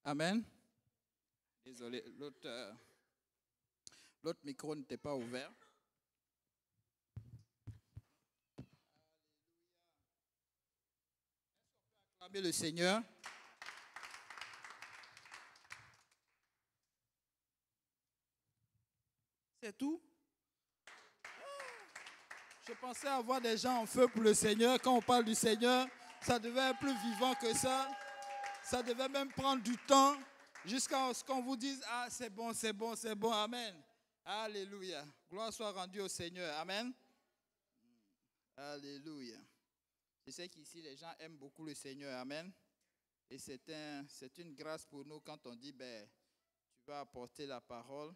Amen. Désolé, l'autre micro n'était pas ouvert. Acclamez le Seigneur. C'est tout? Je pensais avoir des gens en feu pour le Seigneur. Quand on parle du Seigneur, ça devait être plus vivant que ça. Ça devait même prendre du temps jusqu'à ce qu'on vous dise, ah, c'est bon, c'est bon, c'est bon. Amen. Alléluia. Gloire soit rendue au Seigneur. Amen. Alléluia. Je sais qu'ici, les gens aiment beaucoup le Seigneur. Amen. Et c'est une grâce pour nous quand on dit, tu vas apporter la parole.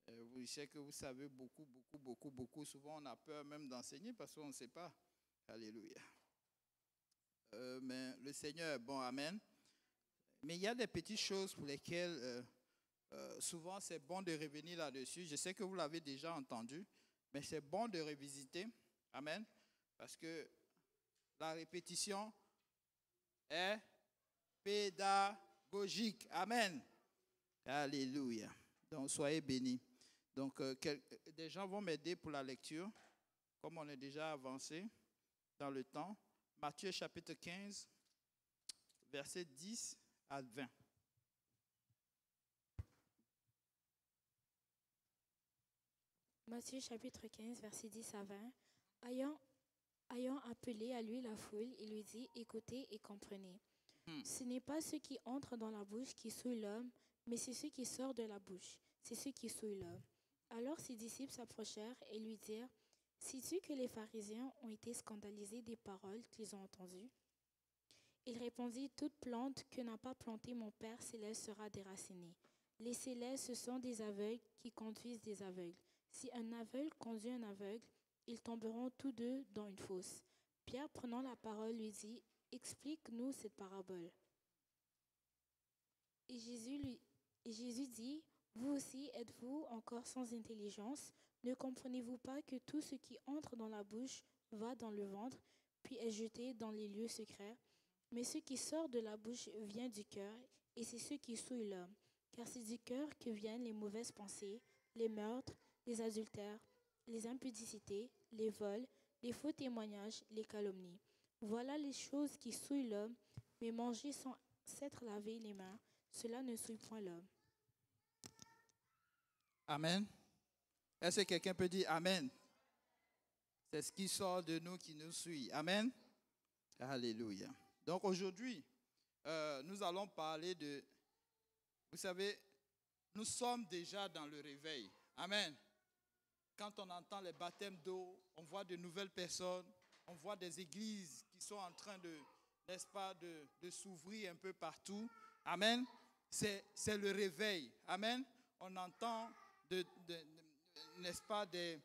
Je sais que vous savez beaucoup. Souvent, on a peur même d'enseigner parce qu'on ne sait pas. Alléluia. Mais le Seigneur est bon. Amen. Mais il y a des petites choses pour lesquelles souvent c'est bon de revenir là-dessus. Je sais que vous l'avez déjà entendu, mais c'est bon de revisiter. Amen. Parce que la répétition est pédagogique. Amen. Alléluia. Donc, soyez bénis. Donc, des gens vont m'aider pour la lecture, comme on est déjà avancé dans le temps. Matthieu chapitre 15, versets 10 à 20. Matthieu chapitre 15, versets 10 à 20. Ayant appelé à lui la foule, il lui dit, écoutez et comprenez. Ce n'est pas ce qui entre dans la bouche qui souille l'homme, mais c'est ce qui sort de la bouche. C'est ce qui souille l'homme. Alors ses disciples s'approchèrent et lui dirent, sais-tu que les pharisiens ont été scandalisés des paroles qu'ils ont entendues? Il répondit, toute plante que n'a pas plantée mon Père céleste sera déracinée. Les célestes, ce sont des aveugles qui conduisent des aveugles. Si un aveugle conduit un aveugle, ils tomberont tous deux dans une fosse. Pierre, prenant la parole, lui dit, explique-nous cette parabole. Et Jésus dit, vous aussi êtes-vous encore sans intelligence? Ne comprenez-vous pas que tout ce qui entre dans la bouche va dans le ventre, puis est jeté dans les lieux secrets? Mais ce qui sort de la bouche vient du cœur, et c'est ce qui souille l'homme. Car c'est du cœur que viennent les mauvaises pensées, les meurtres, les adultères, les impudicités, les vols, les faux témoignages, les calomnies. Voilà les choses qui souillent l'homme, mais manger sans s'être lavé les mains, cela ne souille point l'homme. Amen. Est-ce que quelqu'un peut dire Amen? C'est ce qui sort de nous qui nous suit. Amen. Alléluia. Donc aujourd'hui, nous allons parler de... Vous savez, nous sommes déjà dans le réveil. Amen. Quand on entend les baptêmes d'eau, on voit de nouvelles personnes, on voit des églises qui sont en train de, n'est-ce pas, de s'ouvrir un peu partout. Amen. C'est le réveil. Amen. On entend, n'est-ce pas, des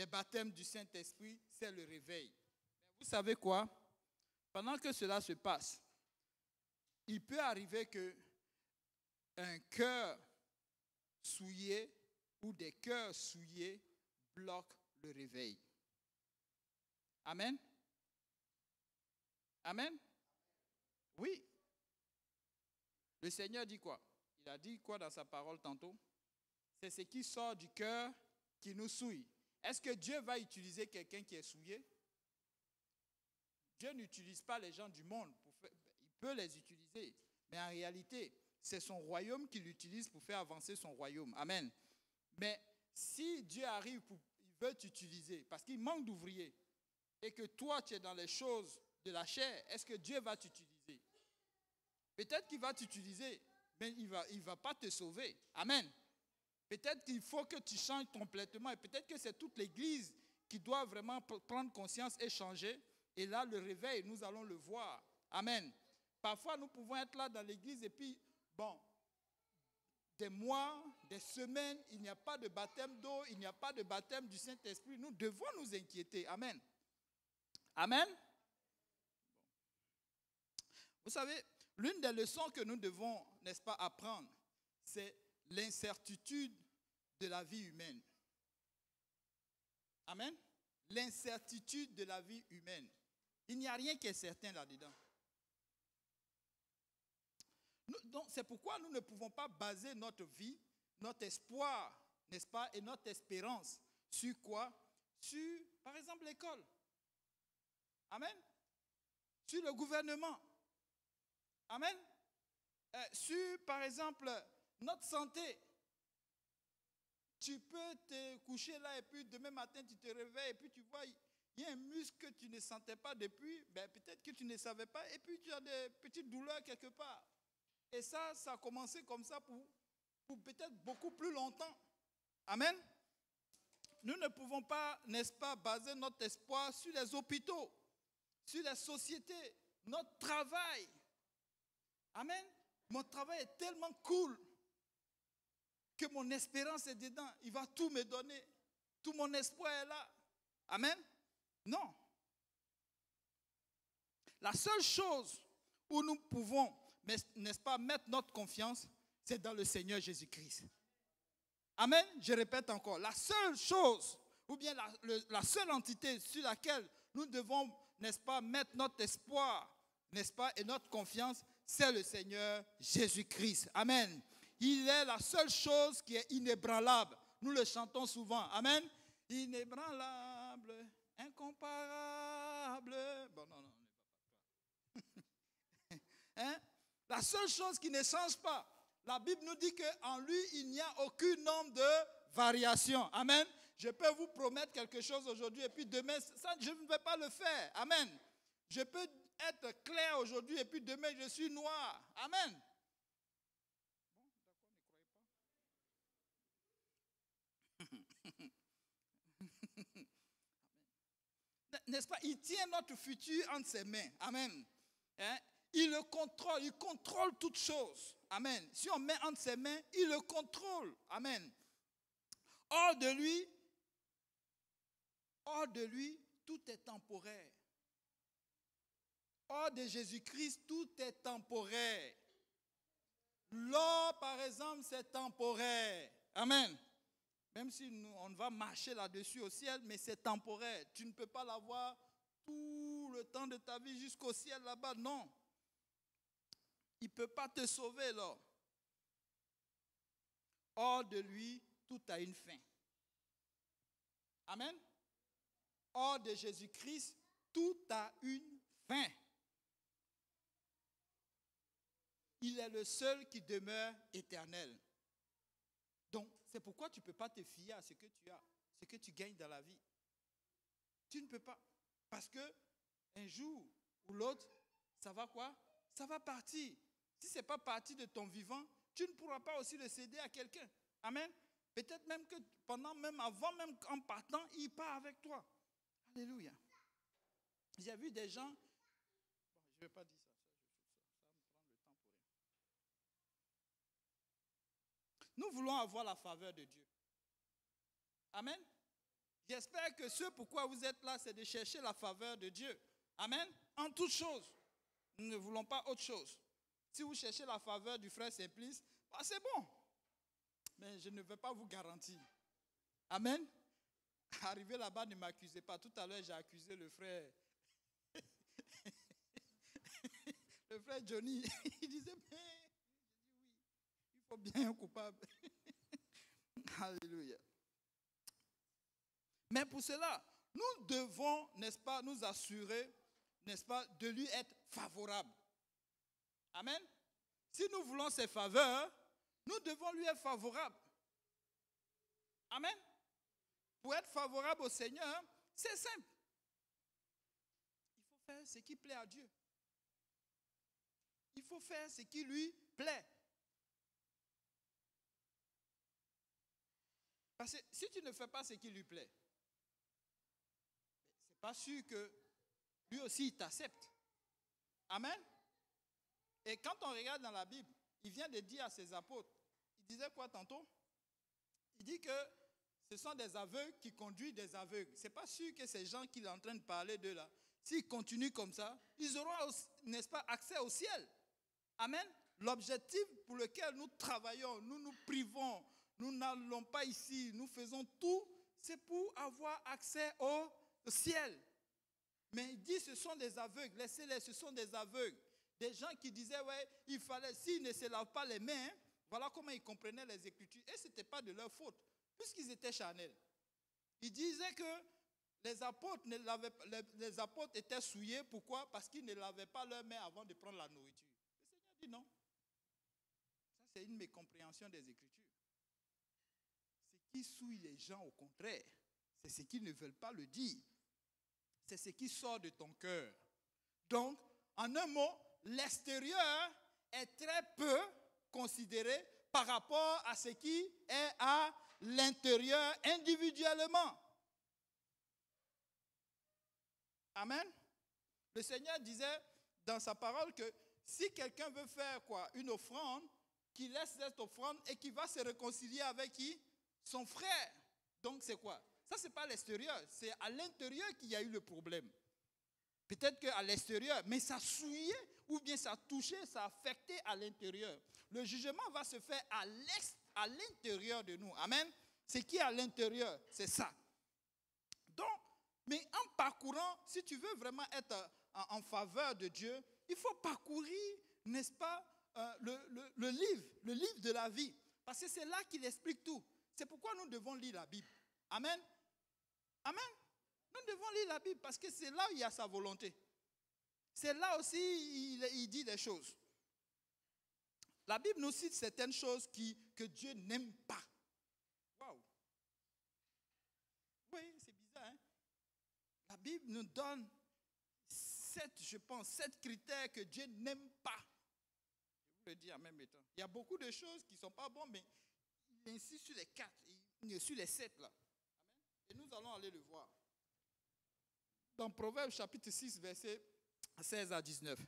baptêmes du Saint-Esprit, c'est le réveil. Mais vous savez quoi? Pendant que cela se passe, il peut arriver qu'un cœur souillé ou des cœurs souillés bloquent le réveil. Amen. Amen. Oui. Le Seigneur dit quoi? Il a dit quoi dans sa parole tantôt? C'est ce qui sort du cœur qui nous souille. Est-ce que Dieu va utiliser quelqu'un qui est souillé? Dieu n'utilise pas les gens du monde. Il peut les utiliser. Mais en réalité, c'est son royaume qu'il utilise pour faire avancer son royaume. Amen. Mais si Dieu arrive, il veut t'utiliser, parce qu'il manque d'ouvriers, et que toi, tu es dans les choses de la chair, est-ce que Dieu va t'utiliser? Peut-être qu'il va t'utiliser, mais il va pas te sauver. Amen. Peut-être qu'il faut que tu changes complètement, et peut-être que c'est toute l'Église qui doit vraiment prendre conscience et changer. Et là, le réveil, nous allons le voir. Amen. Parfois, nous pouvons être là dans l'Église et puis, des mois, des semaines, il n'y a pas de baptême d'eau, il n'y a pas de baptême du Saint-Esprit. Nous devons nous inquiéter. Amen. Amen. Vous savez, l'une des leçons que nous devons, n'est-ce pas, apprendre, c'est l'incertitude de la vie humaine. Amen. L'incertitude de la vie humaine. Il n'y a rien qui est certain là-dedans. Donc, c'est pourquoi nous ne pouvons pas baser notre vie, notre espoir, n'est-ce pas, et notre espérance sur quoi? Sur, par exemple, l'école. Amen. Sur le gouvernement. Amen. Sur, par exemple, notre santé. Tu peux te coucher là et puis demain matin, tu te réveilles et puis tu vois, il y a un muscle que tu ne sentais pas depuis, peut-être que tu ne savais pas et puis tu as des petites douleurs quelque part. Et ça a commencé comme ça pour peut-être beaucoup plus longtemps. Amen. Nous ne pouvons pas, n'est-ce pas, baser notre espoir sur les hôpitaux, sur les sociétés, notre travail. Amen. Mon travail est tellement cool que mon espérance est dedans. Il va tout me donner. Tout mon espoir est là. Amen. Non. La seule chose où nous pouvons, n'est-ce pas, mettre notre confiance, c'est dans le Seigneur Jésus-Christ. Amen. Je répète encore. La seule chose, ou bien la seule entité sur laquelle nous devons, n'est-ce pas, mettre notre espoir, n'est-ce pas, et notre confiance, c'est le Seigneur Jésus-Christ. Amen. Il est la seule chose qui est inébranlable. Nous le chantons souvent. Amen. Inébranlable, incomparable. Bon, non. Hein? La seule chose qui ne change pas. La Bible nous dit qu'en lui, il n'y a aucun nombre de variations. Amen. Je peux vous promettre quelque chose aujourd'hui et puis demain, ça, je ne vais pas le faire. Amen. Je peux être clair aujourd'hui et puis demain, je suis noir. Amen. N'est-ce pas? Il tient notre futur entre ses mains. Amen. Hein? Il le contrôle, il contrôle toutes choses. Amen. Si on met entre ses mains, il le contrôle. Amen. Hors de lui, tout est temporaire. Hors de Jésus-Christ, tout est temporaire. L'or, par exemple, c'est temporaire. Amen. Même si on va marcher là-dessus au ciel, mais c'est temporaire. Tu ne peux pas l'avoir tout le temps de ta vie jusqu'au ciel là-bas. Non. Il ne peut pas te sauver là. Hors de lui, tout a une fin. Amen. Hors de Jésus-Christ, tout a une fin. Il est le seul qui demeure éternel. Donc, c'est pourquoi tu ne peux pas te fier à ce que tu as, ce que tu gagnes dans la vie. Tu ne peux pas. Parce que un jour ou l'autre, ça va quoi? Ça va partir. Si ce n'est pas parti de ton vivant, tu ne pourras pas aussi le céder à quelqu'un. Amen. Peut-être même que avant même en partant, il part avec toi. Alléluia. J'ai vu des gens, je ne vais pas dire ça, ça me prend le temps pour rien. Nous voulons avoir la faveur de Dieu. Amen. J'espère que ce pourquoi vous êtes là, c'est de chercher la faveur de Dieu. Amen. En toutes choses. Nous ne voulons pas autre chose. Si vous cherchez la faveur du frère Simplice, c'est bon. Mais je ne vais pas vous garantir. Amen. Arrivé là-bas, ne m'accusez pas. Tout à l'heure, j'ai accusé le frère. Le frère Johnny. Il disait, mais oui, il faut bien un coupable. Alléluia. Mais pour cela, nous devons, n'est-ce pas, nous assurer, n'est-ce pas, de lui être favorable. Amen. Si nous voulons ses faveurs, nous devons lui être favorables. Amen. Pour être favorable au Seigneur, c'est simple. Il faut faire ce qui plaît à Dieu. Il faut faire ce qui lui plaît. Parce que si tu ne fais pas ce qui lui plaît, ce n'est pas sûr que lui aussi il t'accepte. Amen. Et quand on regarde dans la Bible, il vient de dire à ses apôtres, il disait quoi tantôt? Il dit que ce sont des aveugles qui conduisent des aveugles. Ce n'est pas sûr que ces gens qu'il est en train de parler d'eux là, s'ils continuent comme ça, ils auront, n'est-ce pas, accès au ciel. Amen. L'objectif pour lequel nous travaillons, nous nous privons, nous n'allons pas ici, nous faisons tout, c'est pour avoir accès au ciel. Mais il dit ce sont des aveugles, laissez-les, ce sont des aveugles. Des gens qui disaient, ouais, il fallait, s'ils ne se lavent pas les mains, voilà comment ils comprenaient les Écritures. Et ce n'était pas de leur faute, puisqu'ils étaient charnels. Ils disaient que les apôtres étaient souillés. Pourquoi? Parce qu'ils ne lavaient pas leurs mains avant de prendre la nourriture. Le Seigneur dit non. Ça, c'est une mécompréhension des Écritures. Ce qui souille les gens, au contraire, c'est ce qu'ils ne veulent pas le dire. C'est ce qui sort de ton cœur. Donc, en un mot, l'extérieur est très peu considéré par rapport à ce qui est à l'intérieur individuellement. Amen. Le Seigneur disait dans sa parole que si quelqu'un veut faire quoi, une offrande, qu'il laisse cette offrande et qu'il va se réconcilier avec qui? Son frère. Donc c'est quoi? Ça, ce n'est pas à l'extérieur, c'est à l'intérieur qu'il y a eu le problème. Peut-être qu'à l'extérieur, mais ça souillait ou bien ça touchait, ça affectait à l'intérieur. Le jugement va se faire à l'intérieur de nous. Amen. Ce qui est à l'intérieur, c'est ça. Donc, mais en parcourant, si tu veux vraiment être en faveur de Dieu, il faut parcourir, n'est-ce pas, le livre de la vie. Parce que c'est là qu'il explique tout. C'est pourquoi nous devons lire la Bible. Amen. Amen. Nous devons lire la Bible parce que c'est là où il y a sa volonté. C'est là aussi il dit des choses. La Bible nous cite certaines choses que Dieu n'aime pas. Waouh. Oui, c'est bizarre. Hein? La Bible nous donne 7 critères que Dieu n'aime pas. Je vous le dis en même temps. Il y a beaucoup de choses qui ne sont pas bonnes, mais il insiste sur les 4, sur les 7 là. Amen. Et nous allons aller le voir. Dans Proverbes chapitre 6, versets 16 à 19.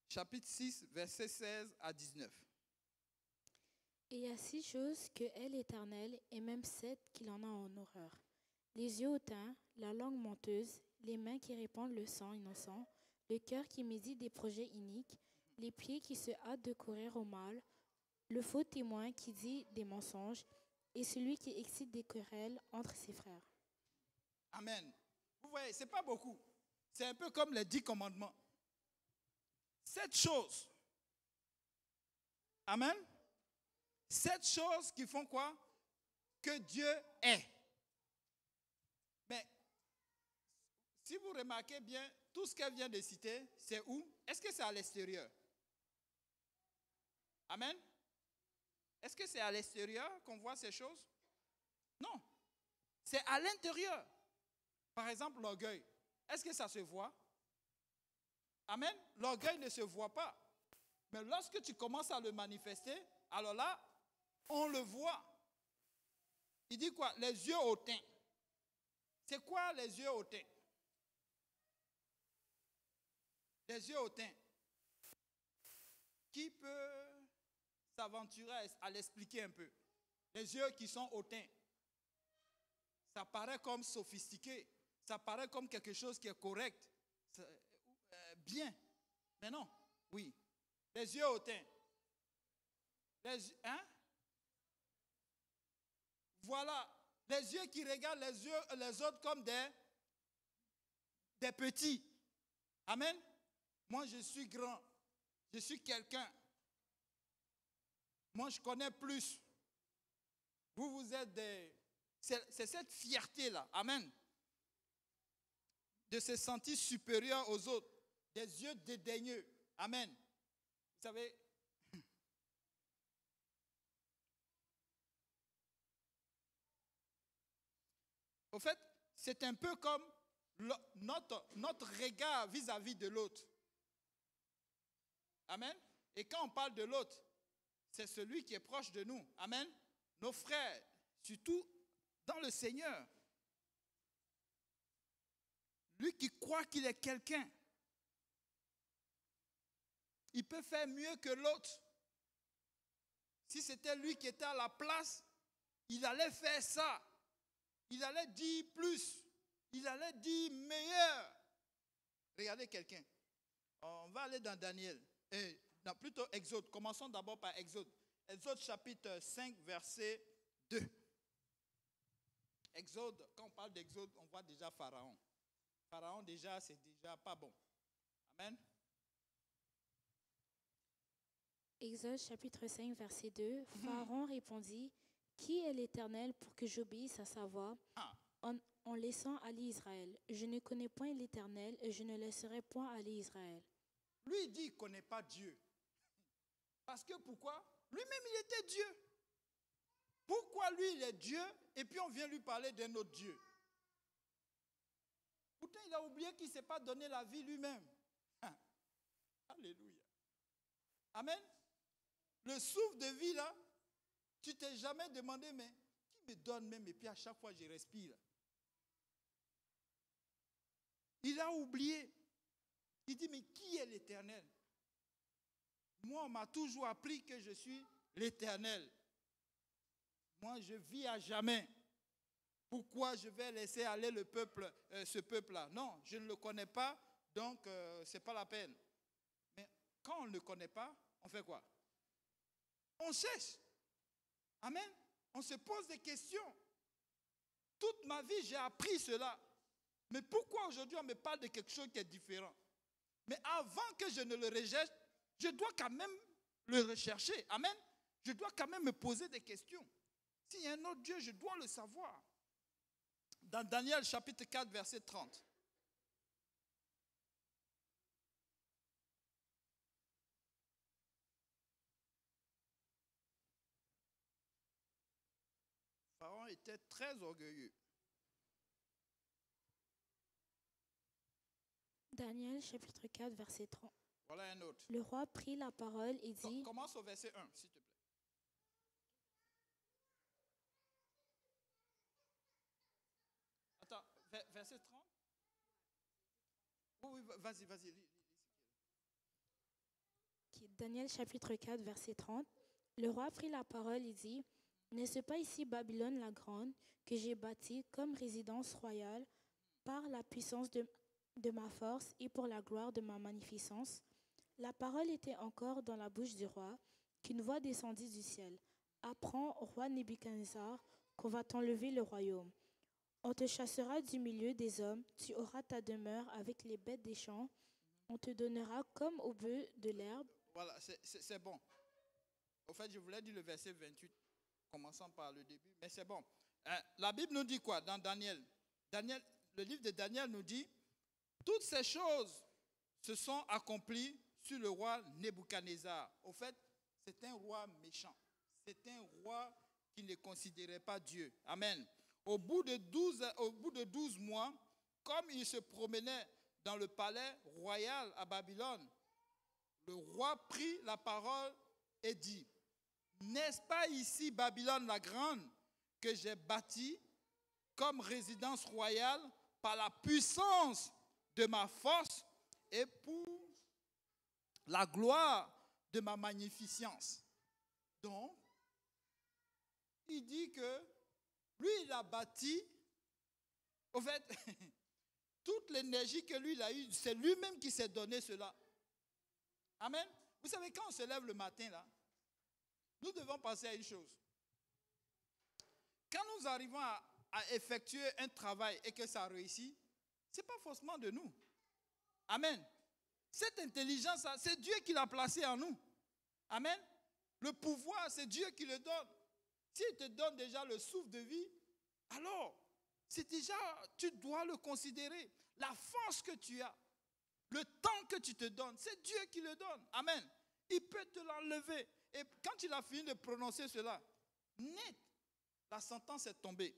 Chapitre 6, versets 16 à 19. Et il y a 6 choses que est l'Éternel, et même 7 qu'il en a en horreur. Les yeux hautains, la langue menteuse, les mains qui répandent le sang innocent, le cœur qui médite des projets iniques, les pieds qui se hâtent de courir au mal, le faux témoin qui dit des mensonges, et celui qui excite des querelles entre ses frères. Amen. Vous voyez, ce n'est pas beaucoup. C'est un peu comme les 10 commandements. 7 choses. Amen. 7 choses qui font quoi? Que Dieu est. Mais si vous remarquez bien, tout ce qu'elle vient de citer, c'est où? Est-ce que c'est à l'extérieur? Amen. Est-ce que c'est à l'extérieur qu'on voit ces choses? Non. C'est à l'intérieur. Par exemple, l'orgueil. Est-ce que ça se voit? Amen. L'orgueil ne se voit pas. Mais lorsque tu commences à le manifester, alors là, on le voit. Il dit quoi? Les yeux hautains. C'est quoi les yeux hautains? Les yeux hautains. Qui peut s'aventurer à l'expliquer un peu? Les yeux qui sont hautains. Ça paraît comme sophistiqué. Ça paraît comme quelque chose qui est correct. Bien. Mais non. Oui. Les yeux hautains. Hein? Voilà. Les yeux qui regardent les autres comme des petits. Amen. Moi, je suis grand. Je suis quelqu'un. Moi, je connais plus. Vous êtes des... C'est cette fierté-là. Amen. De se sentir supérieur aux autres. Des yeux dédaigneux. Amen. Vous savez... Au fait, c'est un peu comme notre regard vis-à-vis de l'autre. Amen. Et quand on parle de l'autre, c'est celui qui est proche de nous. Amen. Nos frères, surtout dans le Seigneur. Lui qui croit qu'il est quelqu'un. Il peut faire mieux que l'autre. Si c'était lui qui était à la place, il allait faire ça. Il allait dire plus. Il allait dire meilleur. Regardez quelqu'un. On va aller dans Non, plutôt Exode. Commençons d'abord par Exode. Exode chapitre 5, verset 2. Exode, quand on parle d'Exode, on voit déjà Pharaon. Pharaon déjà, c'est déjà pas bon. Amen. Exode chapitre 5, verset 2. Pharaon répondit, « Qui est l'Éternel pour que j'obéisse à sa voix en laissant aller Israël? Je ne connais point l'Éternel et je ne laisserai point aller Israël. » Lui, il dit qu'il ne connaît pas Dieu. Parce que pourquoi? Lui-même, il était Dieu. Pourquoi lui, il est Dieu et puis on vient lui parler d'un autre Dieu? Pourtant, il a oublié qu'il ne s'est pas donné la vie lui-même. Alléluia. Amen. Le souffle de vie là, tu t'es jamais demandé, mais qui me donne même et puis à chaque fois je respire. Il a oublié. Il dit, mais qui est l'Éternel? Moi, on m'a toujours appris que je suis l'Éternel. Moi, je vis à jamais. Pourquoi je vais laisser aller le peuple, ce peuple-là? Non, je ne le connais pas, donc ce n'est pas la peine. Mais quand on ne le connaît pas, on fait quoi? On cherche. Amen. On se pose des questions. Toute ma vie, j'ai appris cela. Mais pourquoi aujourd'hui on me parle de quelque chose qui est différent? Mais avant que je ne le rejette, je dois quand même le rechercher. Amen. Je dois quand même me poser des questions. S'il y a un autre Dieu, je dois le savoir. Dans Daniel chapitre 4, verset 30. Pharaon était très orgueilleux. Daniel chapitre 4, verset 30. Voilà un autre. Le roi prit la parole et dit... Commence au verset 1, s'il te plaît. Attends, verset 30? Oui, vas-y. Daniel chapitre 4, verset 30. Le roi prit la parole et dit, « N'est-ce pas ici Babylone la grande, que j'ai bâtie comme résidence royale par la puissance de ma force et pour la gloire de ma magnificence? » La parole était encore dans la bouche du roi, qu'une voix descendit du ciel. « Apprends, roi Nebuchadnezzar, qu'on va t'enlever le royaume. On te chassera du milieu des hommes, tu auras ta demeure avec les bêtes des champs, on te donnera comme au bœuf de l'herbe. » Voilà, c'est bon. Au fait, je voulais dire le verset 28, commençant par le début, mais c'est bon. La Bible nous dit quoi dans Daniel? Le livre de Daniel nous dit, toutes ces choses se sont accomplies sur le roi Nebuchadnezzar. Au fait, c'est un roi méchant. C'est un roi qui ne considérait pas Dieu. Amen. Au bout de 12 mois, comme il se promenait dans le palais royal à Babylone, le roi prit la parole et dit, « N'est-ce pas ici Babylone la grande que j'ai bâtie comme résidence royale par la puissance de ma force et pour la gloire de ma magnificence? » Donc, il dit que lui, il a bâti, au fait, toute l'énergie que lui, il a eue, c'est lui-même qui s'est donné cela. Amen. Vous savez, quand on se lève le matin, là, nous devons penser à une chose. Quand nous arrivons à effectuer un travail et que ça réussit, ce n'est pas forcément de nous. Amen. Cette intelligence, c'est Dieu qui l'a placée en nous. Amen. Le pouvoir, c'est Dieu qui le donne. S'il te donne déjà le souffle de vie, alors, c'est déjà, tu dois le considérer. La force que tu as, le temps que tu te donnes, c'est Dieu qui le donne. Amen. Il peut te l'enlever. Et quand il a fini de prononcer cela, net, la sentence est tombée.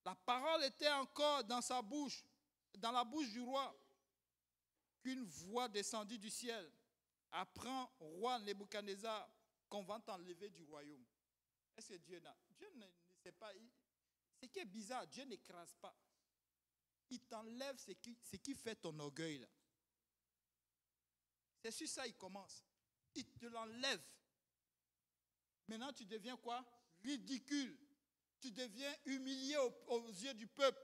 La parole était encore dans sa bouche, dans la bouche du roi, qu'une voix descendit du ciel. Apprends, roi Nebuchadnezzar, qu'on va t'enlever du royaume. Est-ce que Dieu ne sait pas? Ce qui est bizarre, Dieu n'écrase pas. Il t'enlève ce qui fait ton orgueil. Là. C'est sur ça qu'il commence. Il te l'enlève. Maintenant, tu deviens quoi? Ridicule. Tu deviens humilié aux yeux du peuple,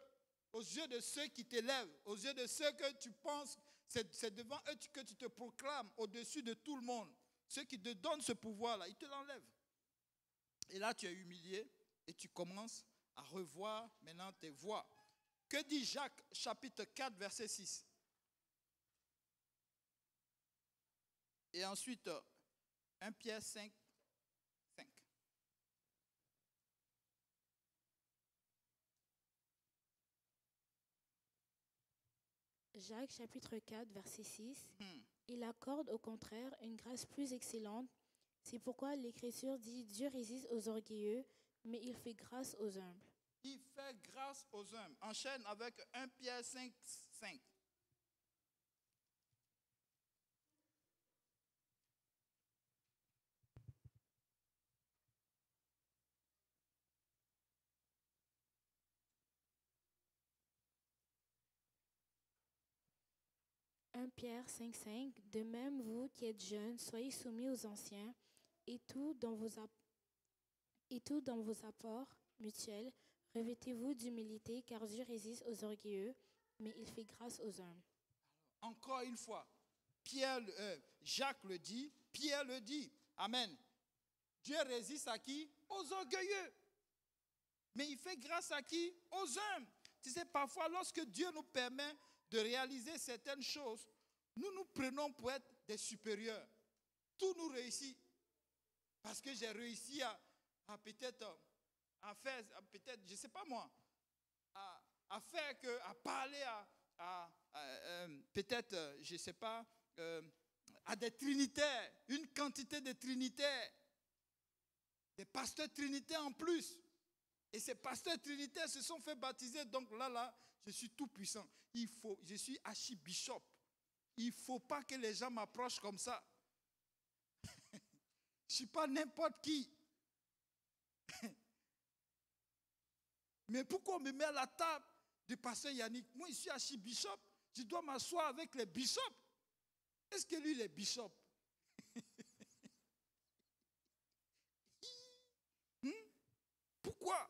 aux yeux de ceux qui t'élèvent, aux yeux de ceux que tu penses, c'est devant eux que tu te proclames au-dessus de tout le monde. Ceux qui te donnent ce pouvoir-là, ils te l'enlèvent. Et là, tu es humilié et tu commences à revoir maintenant tes voies. Que dit Jacques, chapitre 4, verset 6? Et ensuite, 1 Pierre 5, 5. Jacques chapitre 4, verset 6. Il accorde au contraire une grâce plus excellente. C'est pourquoi l'Écriture dit, Dieu résiste aux orgueilleux, mais il fait grâce aux humbles. Il fait grâce aux humbles. Enchaîne avec 1 Pierre 5, 5. « 1 Pierre 5, 5. De même, vous qui êtes jeunes, soyez soumis aux anciens, et tout dans vos apports mutuels, revêtez-vous d'humilité, car Dieu résiste aux orgueilleux, mais il fait grâce aux humbles. » Encore une fois, Jacques le dit, Pierre le dit. Amen. Dieu résiste à qui? Aux orgueilleux. Mais il fait grâce à qui? Aux humbles. Tu sais, parfois, lorsque Dieu nous permet de réaliser certaines choses, nous nous prenons pour être des supérieurs. Tout nous réussit. Parce que j'ai réussi à peut-être à faire, peut-être, je ne sais pas moi, à faire que, à parler peut-être, je ne sais pas, à des trinitaires, une quantité de trinitaires, des pasteurs trinitaires en plus. Et ces pasteurs trinitaires se sont fait baptiser, donc là, je suis tout puissant. Je suis archibishop. Il ne faut pas que les gens m'approchent comme ça. Je ne suis pas n'importe qui. Mais pourquoi on me met à la table du pasteur Yannick? Moi, je suis archibishop. Je dois m'asseoir avec les bishops. Est-ce que lui, il est bishop? Pourquoi?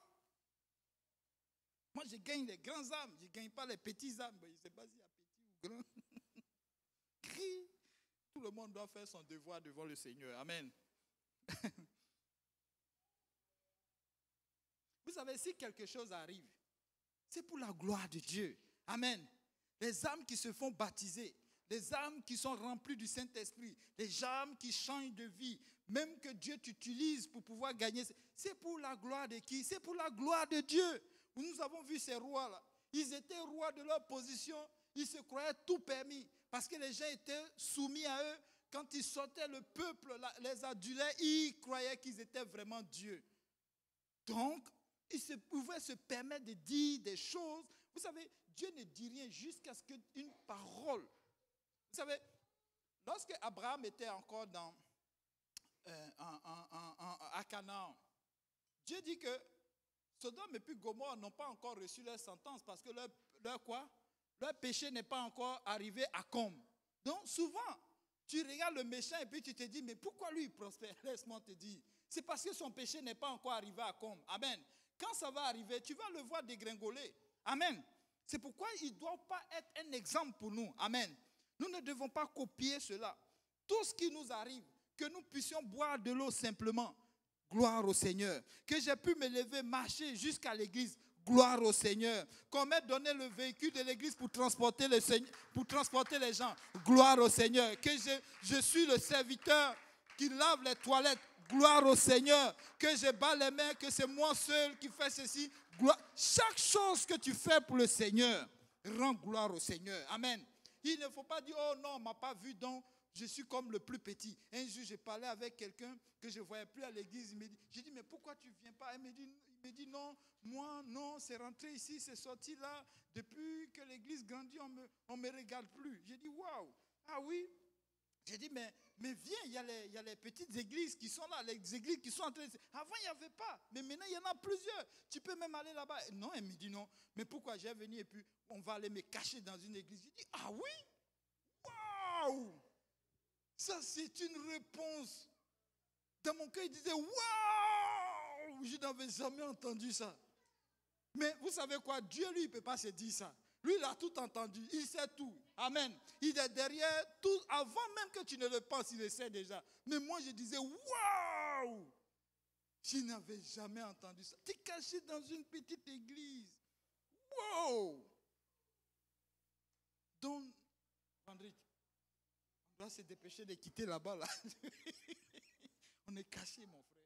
Moi, je gagne les grands âmes. Je ne gagne pas les petits âmes. Je ne sais pas s'il y a petit ou grand. Tout le monde doit faire son devoir devant le Seigneur. Amen. Vous savez, si quelque chose arrive, c'est pour la gloire de Dieu. Amen. Les âmes qui se font baptiser, les âmes qui sont remplies du Saint-Esprit, les âmes qui changent de vie, même que Dieu t'utilise pour pouvoir gagner, c'est pour la gloire de qui? C'est pour la gloire de Dieu. Nous avons vu ces rois-là. Ils étaient rois de leur position, ils se croyaient tout permis, parce que les gens étaient soumis à eux. Quand ils sortaient, le peuple les adulait, ils croyaient qu'ils étaient vraiment Dieu. Donc, ils pouvaient se permettre de dire des choses. Vous savez, Dieu ne dit rien jusqu'à ce qu'une parole. Vous savez, lorsque Abraham était encore à Canaan, Dieu dit que Sodome et puis Gomorrhe n'ont pas encore reçu leur sentence parce que leur péché n'est pas encore arrivé à comble. Donc souvent, tu regardes le méchant et puis tu te dis, mais pourquoi lui il prospère? Laisse-moi te dire. C'est parce que son péché n'est pas encore arrivé à comble. Amen. Quand ça va arriver, tu vas le voir dégringoler. Amen. C'est pourquoi il ne doit pas être un exemple pour nous. Amen. Nous ne devons pas copier cela. Tout ce qui nous arrive, que nous puissions boire de l'eau simplement. Gloire au Seigneur. Que j'ai pu me lever, marcher jusqu'à l'église. Gloire au Seigneur. Qu'on m'ait donné le véhicule de l'église pour transporter les gens. Gloire au Seigneur. Que je suis le serviteur qui lave les toilettes. Gloire au Seigneur. Que je bats les mains, que c'est moi seul qui fais ceci. Gloire. Chaque chose que tu fais pour le Seigneur, rends gloire au Seigneur. Amen. Il ne faut pas dire, oh non, on ne m'a pas vu, donc je suis comme le plus petit. Un jour, j'ai parlé avec quelqu'un que je ne voyais plus à l'église. J'ai dit, mais pourquoi tu ne viens pas? Il me dit, non, moi, non, c'est rentré ici, c'est sorti là. Depuis que l'église grandit, on ne me regarde plus. J'ai dit, waouh, ah oui. J'ai dit, mais viens, il y a les petites églises qui sont là, les églises qui sont en train de... Avant, il n'y avait pas, mais maintenant, il y en a plusieurs. Tu peux même aller là-bas. Non, elle me dit non. Mais pourquoi? J'ai venu et puis on va aller me cacher dans une église. J'ai dit, ah oui? Waouh! Ça, c'est une réponse. Dans mon cœur, il disait, waouh! Je n'avais jamais entendu ça. Mais vous savez quoi? Dieu, lui, il ne peut pas se dire ça. Lui, il a tout entendu. Il sait tout. Amen. Il est derrière tout. Avant même que tu ne le penses, il le sait déjà. Mais moi, je disais, waouh! Je n'avais jamais entendu ça. Tu es caché dans une petite église. Wow! Donc, André, on doit se dépêcher de quitter là-bas. Là. On est caché, mon frère.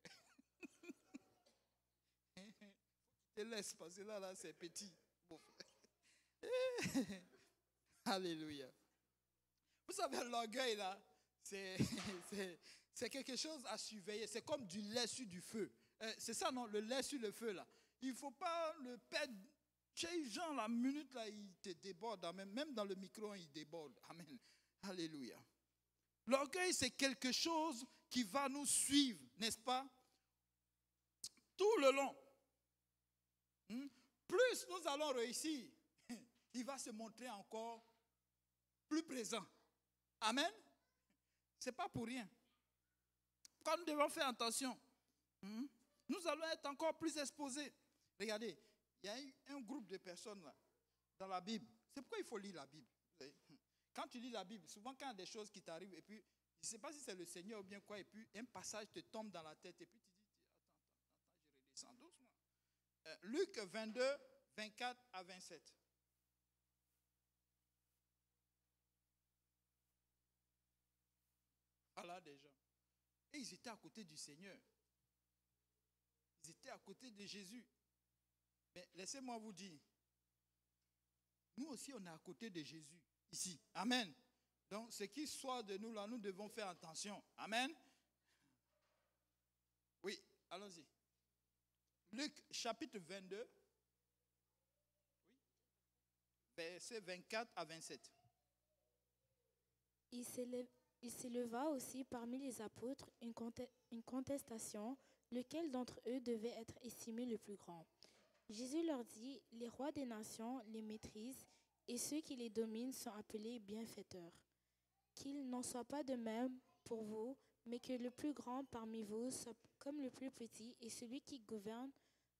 Je te laisse passer là, c'est petit, mon frère. Alléluia. Vous savez, l'orgueil, là, c'est quelque chose à surveiller. C'est comme du lait sur du feu. C'est ça, non? Le lait sur le feu, là. Il ne faut pas le perdre. Chez Jean, la minute, là, il te déborde. Amen. Même dans le micro, il déborde. Amen. Alléluia. L'orgueil, c'est quelque chose qui va nous suivre, n'est-ce pas? Tout le long. Plus nous allons réussir, il va se montrer encore plus présent. Amen. Ce n'est pas pour rien. Quand nous devons faire attention, nous allons être encore plus exposés. Regardez, il y a un groupe de personnes là, dans la Bible. C'est pourquoi il faut lire la Bible. Quand tu lis la Bible, souvent quand il y a des choses qui t'arrivent, et puis, je ne sais pas si c'est le Seigneur ou bien quoi, et puis un passage te tombe dans la tête, et puis tu dis, attends, je redescends doucement. Luc 22, 24 à 27. Voilà des gens. Et ils étaient à côté du Seigneur. Ils étaient à côté de Jésus. Mais laissez-moi vous dire, nous aussi on est à côté de Jésus, ici. Amen. Donc ce qui soit de nous là, nous devons faire attention. Amen. Oui, allons-y. Luc chapitre 22, versets 24 à 27. Il s'éleva aussi parmi les apôtres une contestation, lequel d'entre eux devait être estimé le plus grand. Jésus leur dit, les rois des nations les maîtrisent, et ceux qui les dominent sont appelés bienfaiteurs. Qu'il n'en soit pas de même pour vous, mais que le plus grand parmi vous soit comme le plus petit, et celui qui gouverne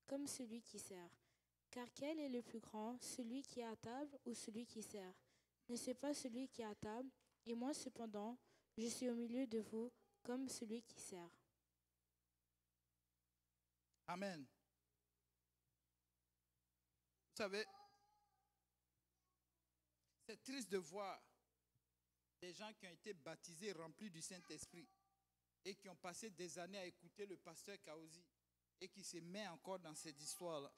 comme celui qui sert. Car quel est le plus grand, celui qui est à table ou celui qui sert? N'est-ce pas celui qui est à table? Et moi cependant, je suis au milieu de vous comme celui qui sert. Amen. Vous savez, c'est triste de voir des gens qui ont été baptisés, remplis du Saint-Esprit, et qui ont passé des années à écouter le pasteur Kaozi, et qui se met encore dans cette histoire-là.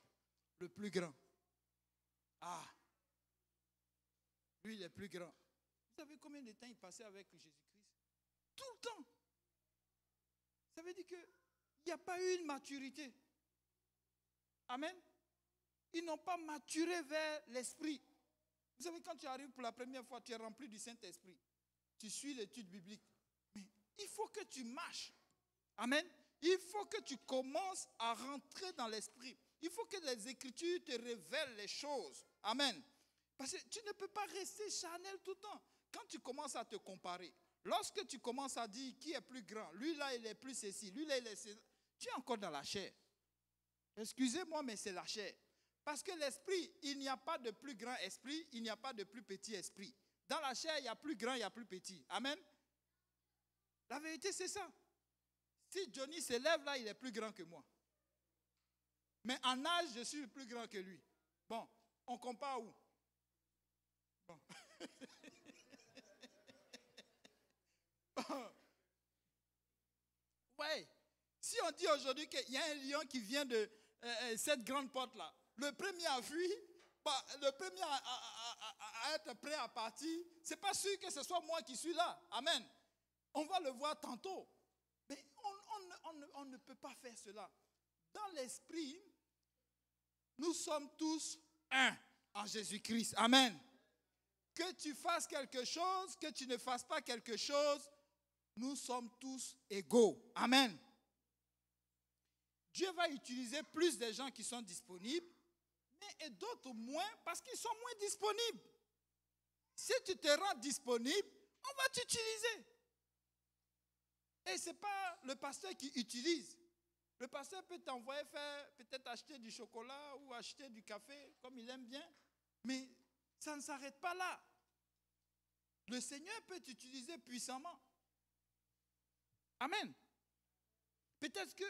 Le plus grand. Ah, lui, il est plus grand. Vous savez combien de temps il passait avec Jésus-Christ? Tout le temps. Ça veut dire qu'il n'y a pas eu une maturité. Amen. Ils n'ont pas maturé vers l'esprit. Vous savez, quand tu arrives pour la première fois, tu es rempli du Saint-Esprit. Tu suis l'étude biblique. Mais il faut que tu marches. Amen. Il faut que tu commences à rentrer dans l'esprit. Il faut que les Écritures te révèlent les choses. Amen. Parce que tu ne peux pas rester charnel tout le temps. Quand tu commences à te comparer, lorsque tu commences à dire qui est plus grand, lui là il est plus ceci, lui là il est ceci, tu es encore dans la chair. Excusez-moi, mais c'est la chair. Parce que l'esprit, il n'y a pas de plus grand esprit, il n'y a pas de plus petit esprit. Dans la chair, il y a plus grand, il y a plus petit. Amen. La vérité, c'est ça. Si Johnny se lève là, il est plus grand que moi. Mais en âge, je suis plus grand que lui. Bon, on compare où? Bon. Bon. Ouais. Si on dit aujourd'hui qu'il y a un lion qui vient de cette grande porte-là, le premier à fuir, le premier à être prêt à partir, ce n'est pas sûr que ce soit moi qui suis là. Amen. On va le voir tantôt. Mais on ne peut pas faire cela. Dans l'esprit, nous sommes tous un en Jésus-Christ. Amen. Que tu fasses quelque chose, que tu ne fasses pas quelque chose, nous sommes tous égaux. Amen. Dieu va utiliser plus de gens qui sont disponibles, mais et d'autres moins parce qu'ils sont moins disponibles. Si tu te rends disponible, on va t'utiliser. Et ce n'est pas le pasteur qui utilise. Le pasteur peut t'envoyer faire, peut-être acheter du chocolat ou acheter du café, comme il aime bien. Mais ça ne s'arrête pas là. Le Seigneur peut t'utiliser puissamment. Amen. Peut-être que,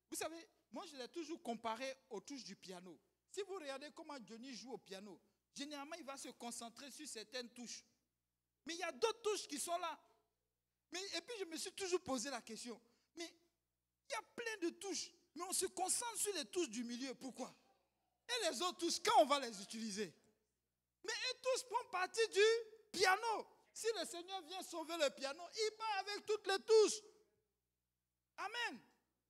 vous savez, moi je l'ai toujours comparé aux touches du piano. Si vous regardez comment Johnny joue au piano, généralement il va se concentrer sur certaines touches. Mais il y a d'autres touches qui sont là. Et puis je me suis toujours posé la question, mais il y a plein de touches, mais on se concentre sur les touches du milieu. Pourquoi? Et les autres touches, quand on va les utiliser? Mais elles tous font partie du piano. Si le Seigneur vient sauver le piano, il part avec toutes les touches. Amen.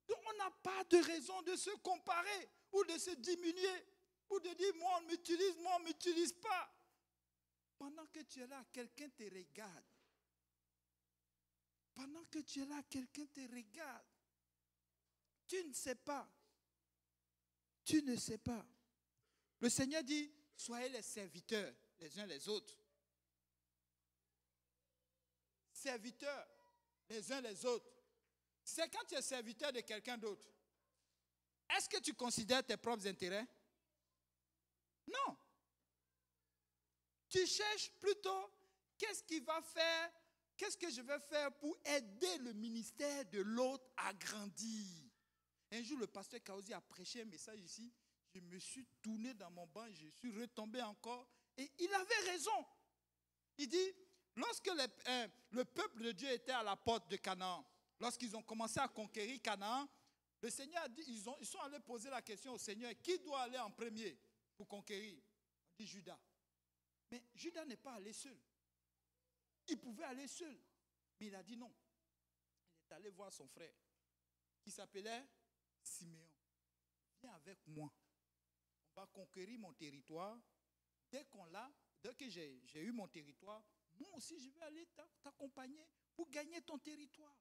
Donc on n'a pas de raison de se comparer ou de se diminuer ou de dire moi on ne m'utilise pas. Pendant que tu es là, quelqu'un te regarde. Pendant que tu es là, quelqu'un te regarde. Tu ne sais pas. Tu ne sais pas. Le Seigneur dit, soyez les serviteurs les uns les autres. Serviteurs les uns les autres. C'est quand tu es serviteur de quelqu'un d'autre. Est-ce que tu considères tes propres intérêts? Non. Tu cherches plutôt qu'est-ce qu'il va faire, qu'est-ce que je vais faire pour aider le ministère de l'autre à grandir. Un jour, le pasteur Kaozi a prêché un message ici. Je me suis tourné dans mon banc, je suis retombé encore. Et il avait raison. Il dit, lorsque le peuple de Dieu était à la porte de Canaan, lorsqu'ils ont commencé à conquérir Canaan, le Seigneur a dit, ils sont allés poser la question au Seigneur, qui doit aller en premier pour conquérir? On dit Judas. Mais Judas n'est pas allé seul. Il pouvait aller seul. Mais il a dit non. Il est allé voir son frère, qui s'appelait Siméon. Viens avec moi. On va conquérir mon territoire. Dès que j'ai eu mon territoire, moi aussi je vais aller t'accompagner pour gagner ton territoire.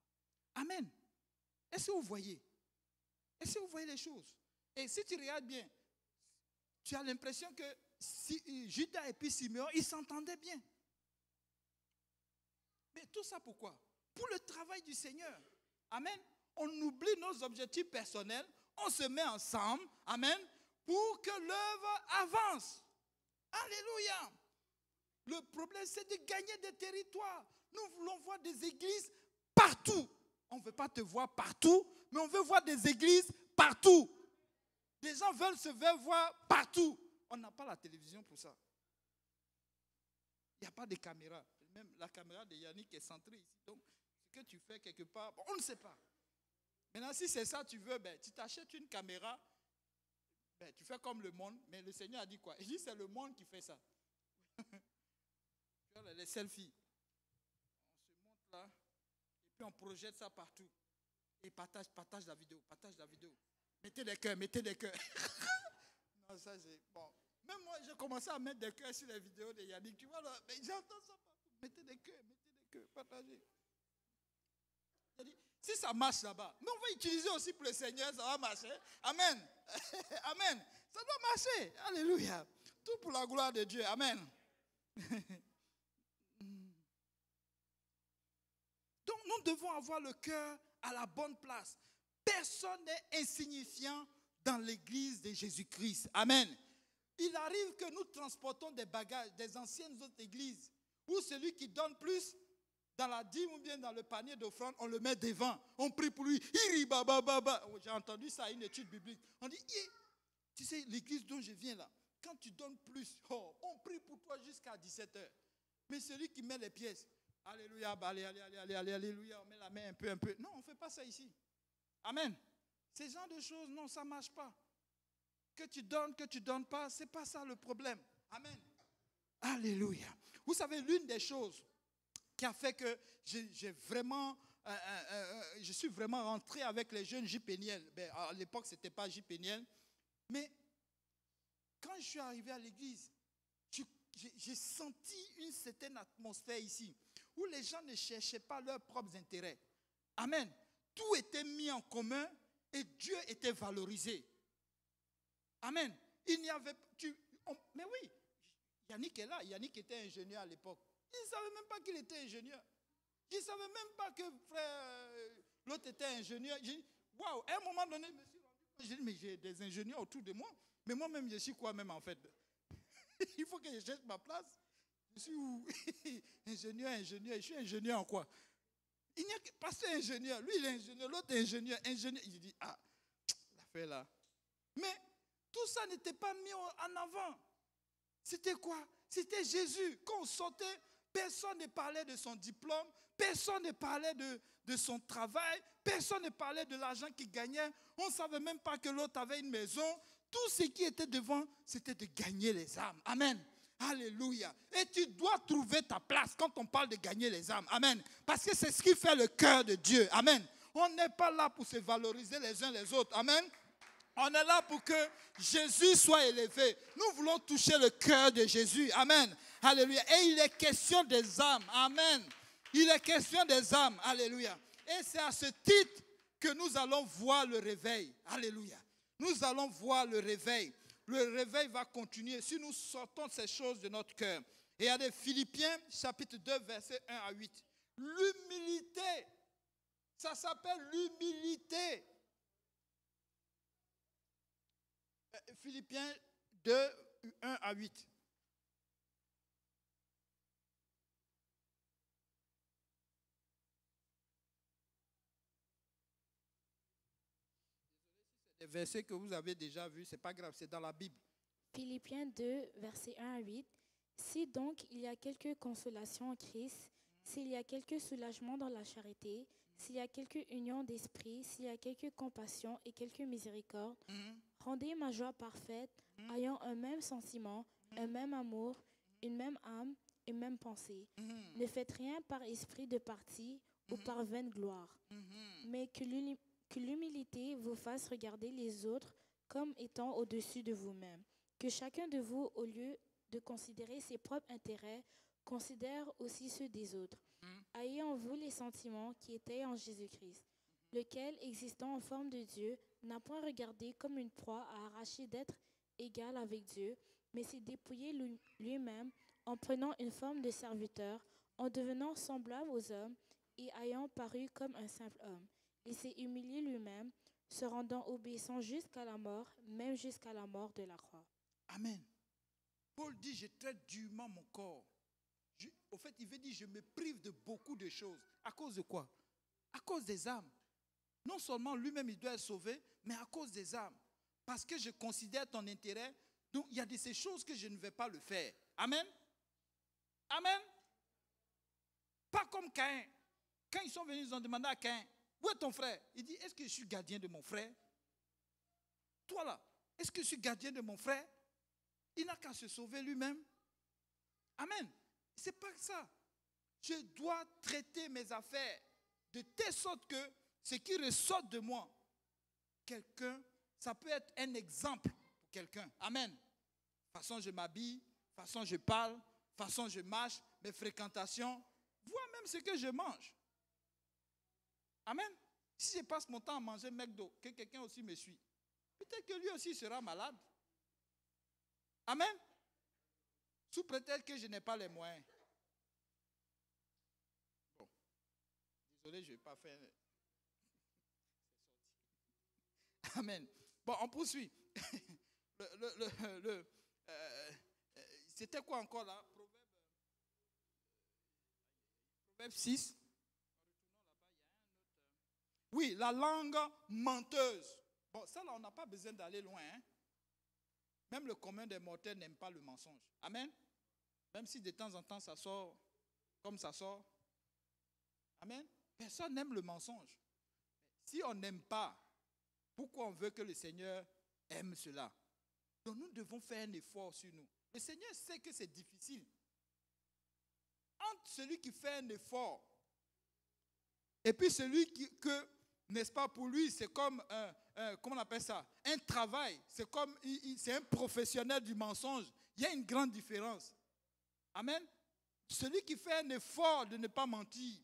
Amen. Est-ce que vous voyez? Est-ce que vous voyez les choses? Et si tu regardes bien, tu as l'impression que Judas et puis Siméon, ils s'entendaient bien. Mais tout ça pourquoi? Pour le travail du Seigneur. Amen. On oublie nos objectifs personnels, on se met ensemble, amen, pour que l'œuvre avance. Alléluia. Le problème, c'est de gagner des territoires. Nous voulons voir des églises partout. On ne veut pas te voir partout, mais on veut voir des églises partout. Les gens veulent se faire voir partout. On n'a pas la télévision pour ça. Il n'y a pas de caméra. Même la caméra de Yannick est centrée ici. Donc, ce que tu fais quelque part, on ne sait pas. Maintenant, si c'est ça tu veux, tu t'achètes une caméra, tu fais comme le monde, mais le Seigneur a dit quoi? Il dit c'est le monde qui fait ça. Les selfies. On se montre là, et puis on projette ça partout. Et partage la vidéo. Mettez des cœurs. Non, ça c'est bon. Même moi, j'ai commencé à mettre des cœurs sur les vidéos de Yannick. Tu vois là, mais j'entends ça partout. Mettez des cœurs, partagez. Si ça marche là-bas, mais on va utiliser aussi pour le Seigneur, ça va marcher. Amen. Amen. Ça doit marcher. Alléluia. Tout pour la gloire de Dieu. Amen. Donc nous devons avoir le cœur à la bonne place. Personne n'est insignifiant dans l'église de Jésus-Christ. Amen. Il arrive que nous transportons des bagages des anciennes autres églises où celui qui donne plus dans la dîme ou bien dans le panier d'offrande, on le met devant. On prie pour lui. J'ai entendu ça à une étude biblique. On dit, tu sais, l'église dont je viens là, quand tu donnes plus, on prie pour toi jusqu'à 17h. Mais celui qui met les pièces, alléluia, alléluia, on met la main un peu. Non, on ne fait pas ça ici. Amen. Ces genres de choses, non, ça ne marche pas. Que tu donnes pas, ce n'est pas ça le problème. Amen. Alléluia. Vous savez, l'une des choses qui a fait que je suis vraiment rentré avec les jeunes JPNL. À l'époque, ce n'était pas JPNL. Mais quand je suis arrivé à l'église, j'ai senti une certaine atmosphère ici, où les gens ne cherchaient pas leurs propres intérêts. Amen. Tout était mis en commun et Dieu était valorisé. Amen. Il n'y avait... mais oui, Yannick est là. Yannick était ingénieur à l'époque. Il ne savait même pas qu'il était ingénieur. Il ne savait même pas que frère, l'autre était ingénieur. Waouh, à un moment donné, monsieur, J'ai dit, mais j'ai des ingénieurs autour de moi. Mais moi-même, je suis quoi même en fait? Il faut que je cherche ma place. Je suis où? ingénieur. Je suis ingénieur en quoi? Il n'y a que pasteur ingénieur. Lui, il est ingénieur. L'autre est ingénieur. Il dit, ah, l'affaire là. Mais tout ça n'était pas mis en avant. C'était quoi? C'était Jésus. Quand on sortait, personne ne parlait de son diplôme. Personne ne parlait de son travail. Personne ne parlait de l'argent qu'il gagnait. On ne savait même pas que l'autre avait une maison. Tout ce qui était devant, c'était de gagner les âmes. Amen. Alléluia. Et tu dois trouver ta place quand on parle de gagner les âmes. Amen. Parce que c'est ce qui fait le cœur de Dieu. Amen. On n'est pas là pour se valoriser les uns les autres. Amen. On est là pour que Jésus soit élevé. Nous voulons toucher le cœur de Jésus. Amen. Alléluia. Et il est question des âmes. Amen. Il est question des âmes. Alléluia. Et c'est à ce titre que nous allons voir le réveil. Alléluia. Nous allons voir le réveil. Le réveil va continuer si nous sortons ces choses de notre cœur. Et il y a des Philippiens, chapitre 2, versets 1 à 8. L'humilité. Ça s'appelle l'humilité. Philippiens 2, 1 à 8. Les versets que vous avez déjà vus, ce n'est pas grave, c'est dans la Bible. Philippiens 2, versets 1 à 8. Si donc il y a quelque consolation en Christ, s'il y a quelque soulagement dans la charité, s'il y a quelque union d'esprit, s'il y a quelque compassion et quelque miséricorde, rendez ma joie parfaite, ayant un même sentiment, un même amour, une même âme, une même pensée. Ne faites rien par esprit de parti ou par vaine gloire, mais que l'humilité vous fasse regarder les autres comme étant au-dessus de vous-même. Que chacun de vous, au lieu de considérer ses propres intérêts, considère aussi ceux des autres. Ayez en vous les sentiments qui étaient en Jésus-Christ, lequel, existant en forme de Dieu, n'a point regardé comme une proie à arracher d'être égal avec Dieu, mais s'est dépouillé lui-même en prenant une forme de serviteur, en devenant semblable aux hommes et ayant paru comme un simple homme. Il s'est humilié lui-même, se rendant obéissant jusqu'à la mort, même jusqu'à la mort de la croix. Amen. Paul dit, je traite durement mon corps. Au fait, il veut dire, je me prive de beaucoup de choses. À cause de quoi? À cause des âmes. Non seulement lui-même, il doit être sauvé, mais à cause des âmes. Parce que je considère ton intérêt. Donc, il y a de ces choses que je ne vais pas le faire. Amen. Amen. Pas comme Caïn. Quand ils sont venus, ils ont demandé à Caïn, où est ton frère? Il dit, est-ce que je suis gardien de mon frère? Toi là, est-ce que je suis gardien de mon frère? Il n'a qu'à se sauver lui-même. Amen. C'est pas ça. Je dois traiter mes affaires de telle sorte que ce qui ressort de moi, quelqu'un, ça peut être un exemple pour quelqu'un. Amen. Façon je m'habille, façon je parle, façon je marche, mes fréquentations, voire même ce que je mange. Amen. Si je passe mon temps à manger McDo, que quelqu'un aussi me suit, peut-être que lui aussi sera malade. Amen. Sous prétexte que je n'ai pas les moyens. Bon. Désolé, je ne vais pas faire. Amen. Bon, on poursuit. C'était quoi encore là? Proverbe 6. Oui, la langue menteuse. Bon, ça là, on n'a pas besoin d'aller loin. Hein? Même le commun des mortels n'aime pas le mensonge. Amen. Même si de temps en temps ça sort comme ça sort. Amen. Personne n'aime le mensonge. Si on n'aime pas, pourquoi on veut que le Seigneur aime cela? Donc nous devons faire un effort sur nous. Le Seigneur sait que c'est difficile. Entre celui qui fait un effort et puis celui que, n'est-ce pas, pour lui, c'est comme comment on appelle ça? Un travail. C'est comme, c'est un professionnel du mensonge. Il y a une grande différence. Amen. Celui qui fait un effort de ne pas mentir.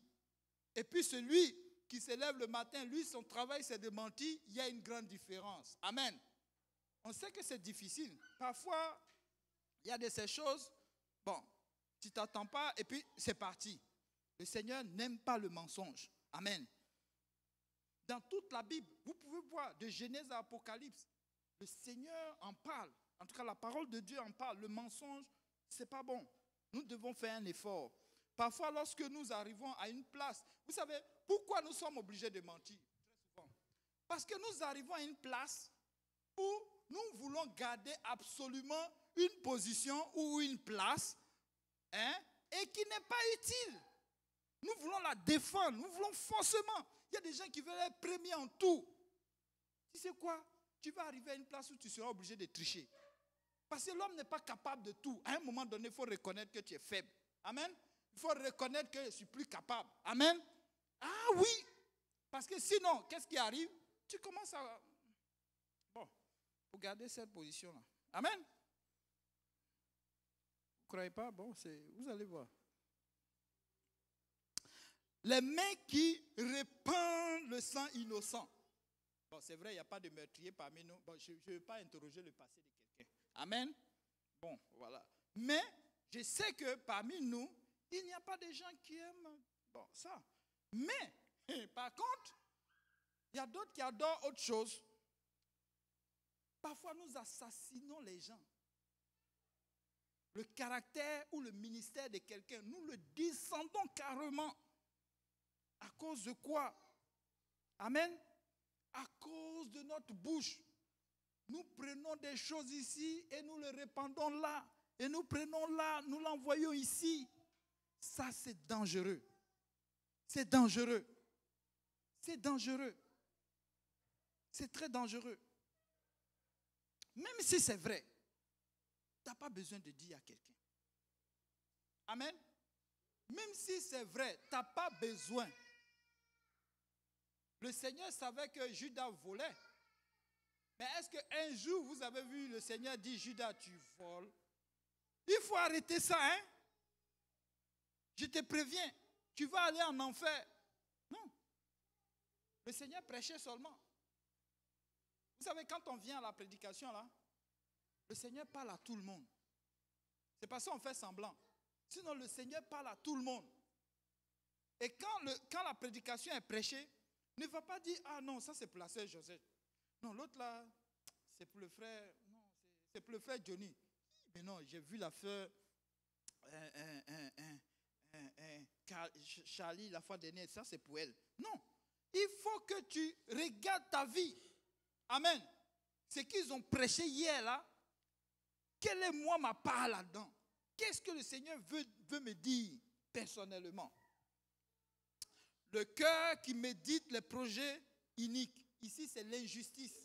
Et puis celui qui se lève le matin, lui, son travail, c'est de mentir. Il y a une grande différence. Amen. On sait que c'est difficile. Parfois, il y a de ces choses, bon, tu ne t'attends pas et puis c'est parti. Le Seigneur n'aime pas le mensonge. Amen. Dans toute la Bible, vous pouvez voir, de Genèse à Apocalypse, le Seigneur en parle. En tout cas, la parole de Dieu en parle. Le mensonge, ce n'est pas bon. Nous devons faire un effort. Parfois, lorsque nous arrivons à une place, vous savez, pourquoi nous sommes obligés de mentir? Très souvent. Parce que nous arrivons à une place où nous voulons garder absolument une position ou une place, et qui n'est pas utile. Nous voulons la défendre, nous voulons forcément. Il y a des gens qui veulent être premiers en tout. Tu sais quoi? Tu vas arriver à une place où tu seras obligé de tricher. Parce que l'homme n'est pas capable de tout. À un moment donné, il faut reconnaître que tu es faible. Amen. Il faut reconnaître que je suis plus capable. Amen. Ah oui. Parce que sinon, qu'est-ce qui arrive? Tu commences à... Bon, pour garder cette position-là. Amen. Vous ne croyez pas? Bon, vous allez voir. Les mains qui répandent le sang innocent. Bon, c'est vrai, il n'y a pas de meurtrier parmi nous. Bon, je ne vais pas interroger le passé de quelqu'un. Amen. Bon, voilà. Mais je sais que parmi nous, il n'y a pas de gens qui aiment ça. Mais, par contre, il y a d'autres qui adorent autre chose. Parfois, nous assassinons les gens. Le caractère ou le ministère de quelqu'un, nous le descendons carrément. À cause de quoi? Amen. À cause de notre bouche. Nous prenons des choses ici et nous les répandons là. Et nous prenons là, nous l'envoyons ici. Ça, c'est dangereux. C'est dangereux. C'est dangereux. C'est très dangereux. Même si c'est vrai, tu n'as pas besoin de dire à quelqu'un. Amen. Même si c'est vrai, tu n'as pas besoin. Le Seigneur savait que Judas volait. Mais est-ce qu'un jour, vous avez vu le Seigneur dire, Judas, tu voles? Il faut arrêter ça, hein? Je te préviens, tu vas aller en enfer. Non. Le Seigneur prêchait seulement. Vous savez, quand on vient à la prédication, là, le Seigneur parle à tout le monde. C'est pas ça qu'on fait semblant. Sinon, le Seigneur parle à tout le monde. Et quand la prédication est prêchée, ne va pas dire, ah non, ça c'est pour la sœur Josette. Non, l'autre là, c'est pour le frère, non, c'est pour le frère Johnny. Mais non, j'ai vu la sœur Charlie la fois dernière, ça c'est pour elle. Non, il faut que tu regardes ta vie. Amen. Ce qu'ils ont prêché hier là, quelle est moi ma part là-dedans? Qu'est-ce que le Seigneur veut me dire personnellement? Le cœur qui médite les projets iniques. Ici, c'est l'injustice.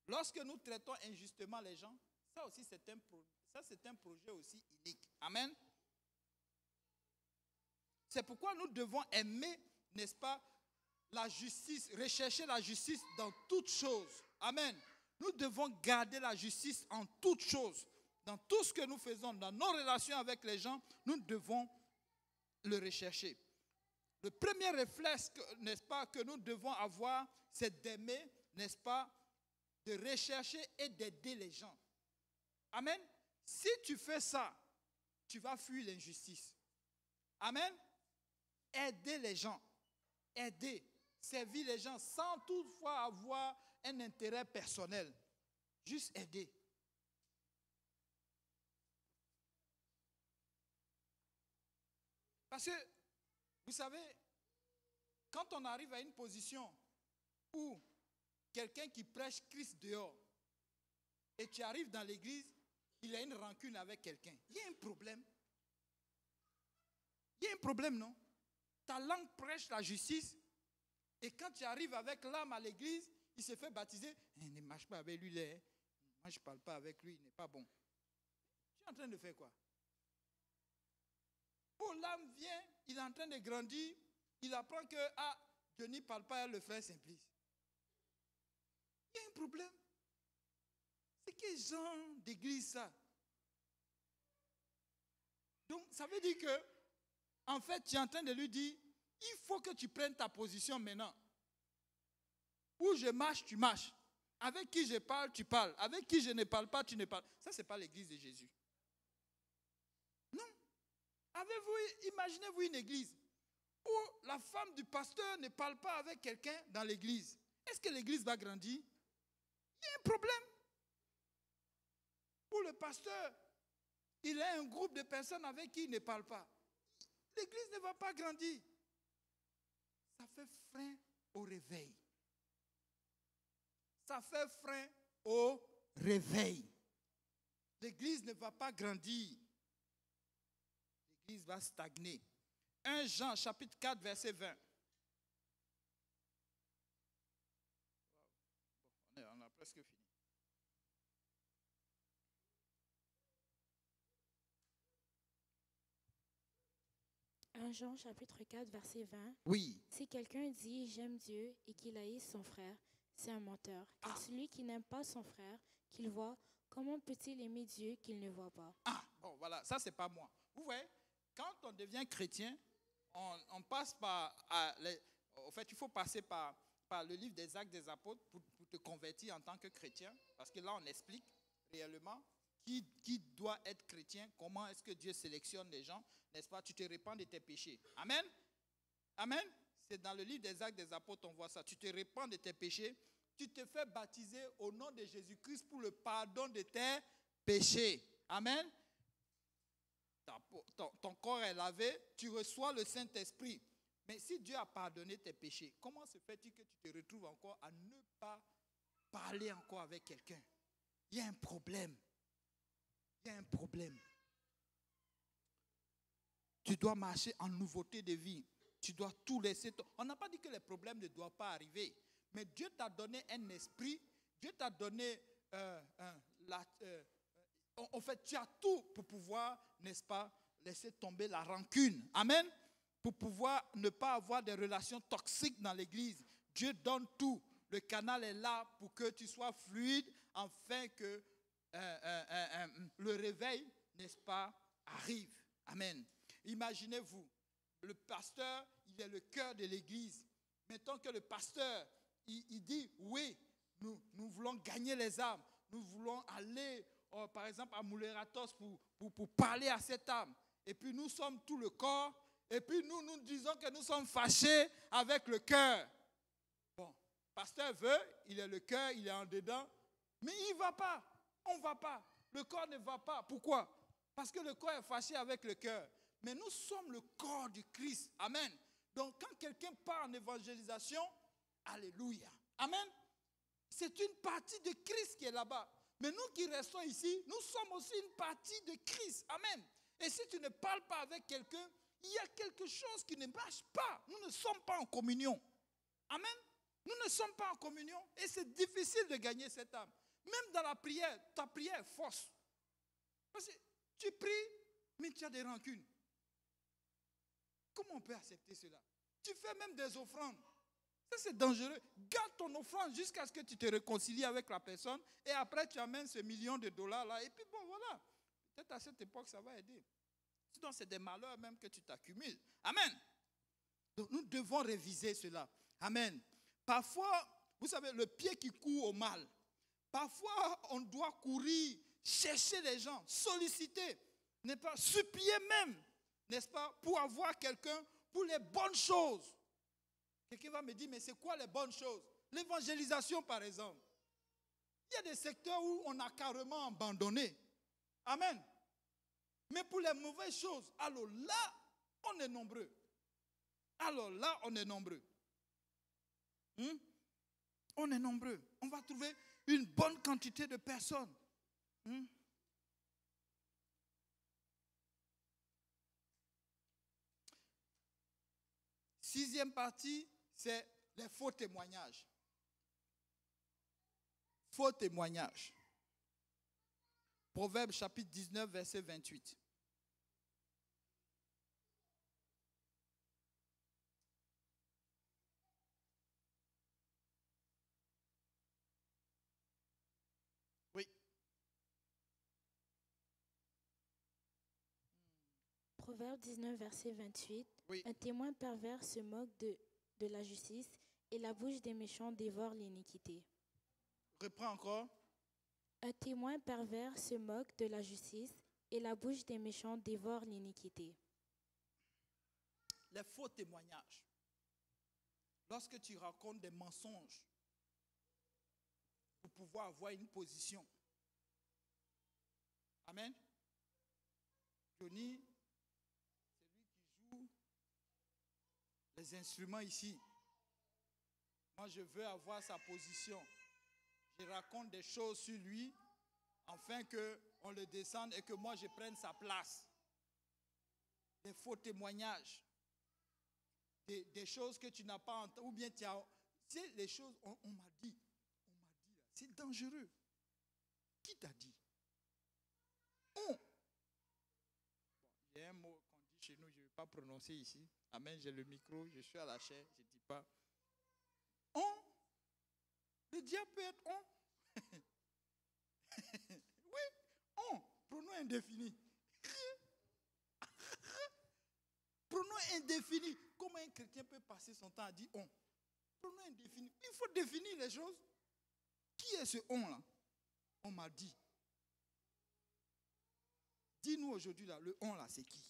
Lorsque nous traitons injustement les gens, ça aussi, c'est un projet aussi inique. Amen. C'est pourquoi nous devons aimer, n'est-ce pas, la justice, rechercher la justice dans toutes choses. Amen. Nous devons garder la justice en toutes choses. Dans tout ce que nous faisons, dans nos relations avec les gens, nous devons le rechercher. Le premier réflexe, n'est-ce pas, que nous devons avoir, c'est d'aimer, n'est-ce pas, de rechercher et d'aider les gens. Amen. Si tu fais ça, tu vas fuir l'injustice. Amen. Aider les gens. Aider. Servir les gens sans toutefois avoir un intérêt personnel. Juste aider. Parce que, vous savez, quand on arrive à une position où quelqu'un qui prêche Christ dehors et tu arrives dans l'église, il a une rancune avec quelqu'un, il y a un problème. Il y a un problème, non? Ta langue prêche la justice et quand tu arrives avec l'âme à l'église, il se fait baptiser. Ne marche pas avec lui, là. Moi, je ne parle pas avec lui, il n'est pas bon. Tu es en train de faire quoi? Oh, l'âme vient, il est en train de grandir, il apprend que, Johnny ne parle pas à le frère Simplice. Il y a un problème. C'est quel genre d'église ça? Donc, ça veut dire que, en fait, tu es en train de lui dire, il faut que tu prennes ta position maintenant. Où je marche, tu marches. Avec qui je parle, tu parles. Avec qui je ne parle pas, tu ne parles. Ça, ce n'est pas l'église de Jésus. Non. Imaginez-vous une église Ou la femme du pasteur ne parle pas avec quelqu'un dans l'église. Est-ce que l'église va grandir? Il y a un problème. Ou le pasteur, il a un groupe de personnes avec qui il ne parle pas. L'église ne va pas grandir. Ça fait frein au réveil. Ça fait frein au réveil. L'église ne va pas grandir. L'église va stagner. 1 Jean chapitre 4 verset 20. On a presque fini. Jean chapitre 4 verset 20. Oui. Si quelqu'un dit j'aime Dieu et qu'il haïsse son frère, c'est un menteur. Car celui qui n'aime pas son frère qu'il voit, comment peut-il aimer Dieu qu'il ne voit pas? Bon voilà, ça c'est pas moi. Vous voyez, quand on devient chrétien, on passe par... en fait, il faut passer par le livre des Actes des Apôtres pour te convertir en tant que chrétien. Parce que là, on explique réellement qui doit être chrétien, comment est-ce que Dieu sélectionne les gens, n'est-ce pas? Tu te répands de tes péchés. Amen. Amen. C'est dans le livre des Actes des Apôtres, on voit ça. Tu te répands de tes péchés, tu te fais baptiser au nom de Jésus-Christ pour le pardon de tes péchés. Amen. Ton corps est lavé, tu reçois le Saint-Esprit. Mais si Dieu a pardonné tes péchés, comment se fait-il que tu te retrouves encore à ne pas parler encore avec quelqu'un? Il y a un problème. Il y a un problème. Tu dois marcher en nouveauté de vie. Tu dois tout laisser. On n'a pas dit que les problèmes ne doivent pas arriver. Mais Dieu t'a donné un esprit. Dieu t'a donné en fait, tu as tout pour pouvoir, n'est-ce pas, laisser tomber la rancune. Amen. Pour pouvoir ne pas avoir des relations toxiques dans l'église. Dieu donne tout. Le canal est là pour que tu sois fluide, afin que le réveil, n'est-ce pas, arrive. Amen. Imaginez-vous, le pasteur, il est le cœur de l'église. Mettons que le pasteur, il dit, oui, nous voulons gagner les âmes. Nous voulons aller, par exemple, à Mouleratos pour parler à cette âme. Et puis nous sommes tout le corps. Et puis nous disons que nous sommes fâchés avec le cœur. Bon, le pasteur veut, il est le cœur, il est en dedans. Mais il ne va pas. On ne va pas. Le corps ne va pas. Pourquoi? Parce que le corps est fâché avec le cœur. Mais nous sommes le corps du Christ. Amen. Donc quand quelqu'un part en évangélisation, alléluia. Amen. C'est une partie de Christ qui est là-bas. Mais nous qui restons ici, nous sommes aussi une partie de Christ. Amen. Et si tu ne parles pas avec quelqu'un, il y a quelque chose qui ne marche pas. Nous ne sommes pas en communion. Amen. Nous ne sommes pas en communion. Et c'est difficile de gagner cette âme. Même dans la prière, ta prière est fausse. Parce que tu pries, mais tu as des rancunes. Comment on peut accepter cela? Tu fais même des offrandes. Ça, c'est dangereux. Garde ton offrande jusqu'à ce que tu te réconcilies avec la personne. Et après, tu amènes ce million de dollars là. Et puis bon, voilà. Peut-être à cette époque, ça va aider. Sinon, c'est des malheurs même que tu t'accumules. Amen. Donc, nous devons réviser cela. Amen. Parfois, vous savez, le pied qui court au mal. Parfois, on doit courir, chercher les gens, solliciter, n'est-ce pas, supplier même, n'est-ce pas, pour avoir quelqu'un pour les bonnes choses. Quelqu'un va me dire, mais c'est quoi les bonnes choses? L'évangélisation, par exemple. Il y a des secteurs où on a carrément abandonné. Amen. Mais pour les mauvaises choses, alors là, on est nombreux. Alors là, on est nombreux. On est nombreux. On va trouver une bonne quantité de personnes. Sixième partie, c'est les faux témoignages. Faux témoignages. Proverbe chapitre 19, verset 28. Oui. Proverbe 19, verset 28. Oui. Un témoin pervers se moque de la justice et la bouche des méchants dévore l'iniquité. Reprends encore. Un témoin pervers se moque de la justice et la bouche des méchants dévore l'iniquité. les faux témoignages. Lorsque tu racontes des mensonges pour pouvoir avoir une position. Amen. Johnny, c'est lui qui joue les instruments ici. Moi, je veux avoir sa position. Je raconte des choses sur lui, afin qu'on le descende et que moi, je prenne sa place. Des faux témoignages. Des choses que tu n'as pas entendues, ou bien tu as... C'est les choses, on m'a dit, c'est dangereux. Qui t'a dit? On. Il y a un mot qu'on dit chez nous, je ne vais pas prononcer ici. Amen, j'ai le micro, je suis à la chair, je ne dis pas. On. Le diable peut être on. Oui, on. Pronom indéfini. Pronom indéfini. Comment un chrétien peut passer son temps à dire on? Pronom indéfini. Il faut définir les choses. Qui est ce on-là? On m'a dit. Dis-nous aujourd'hui, là, le on-là, c'est qui?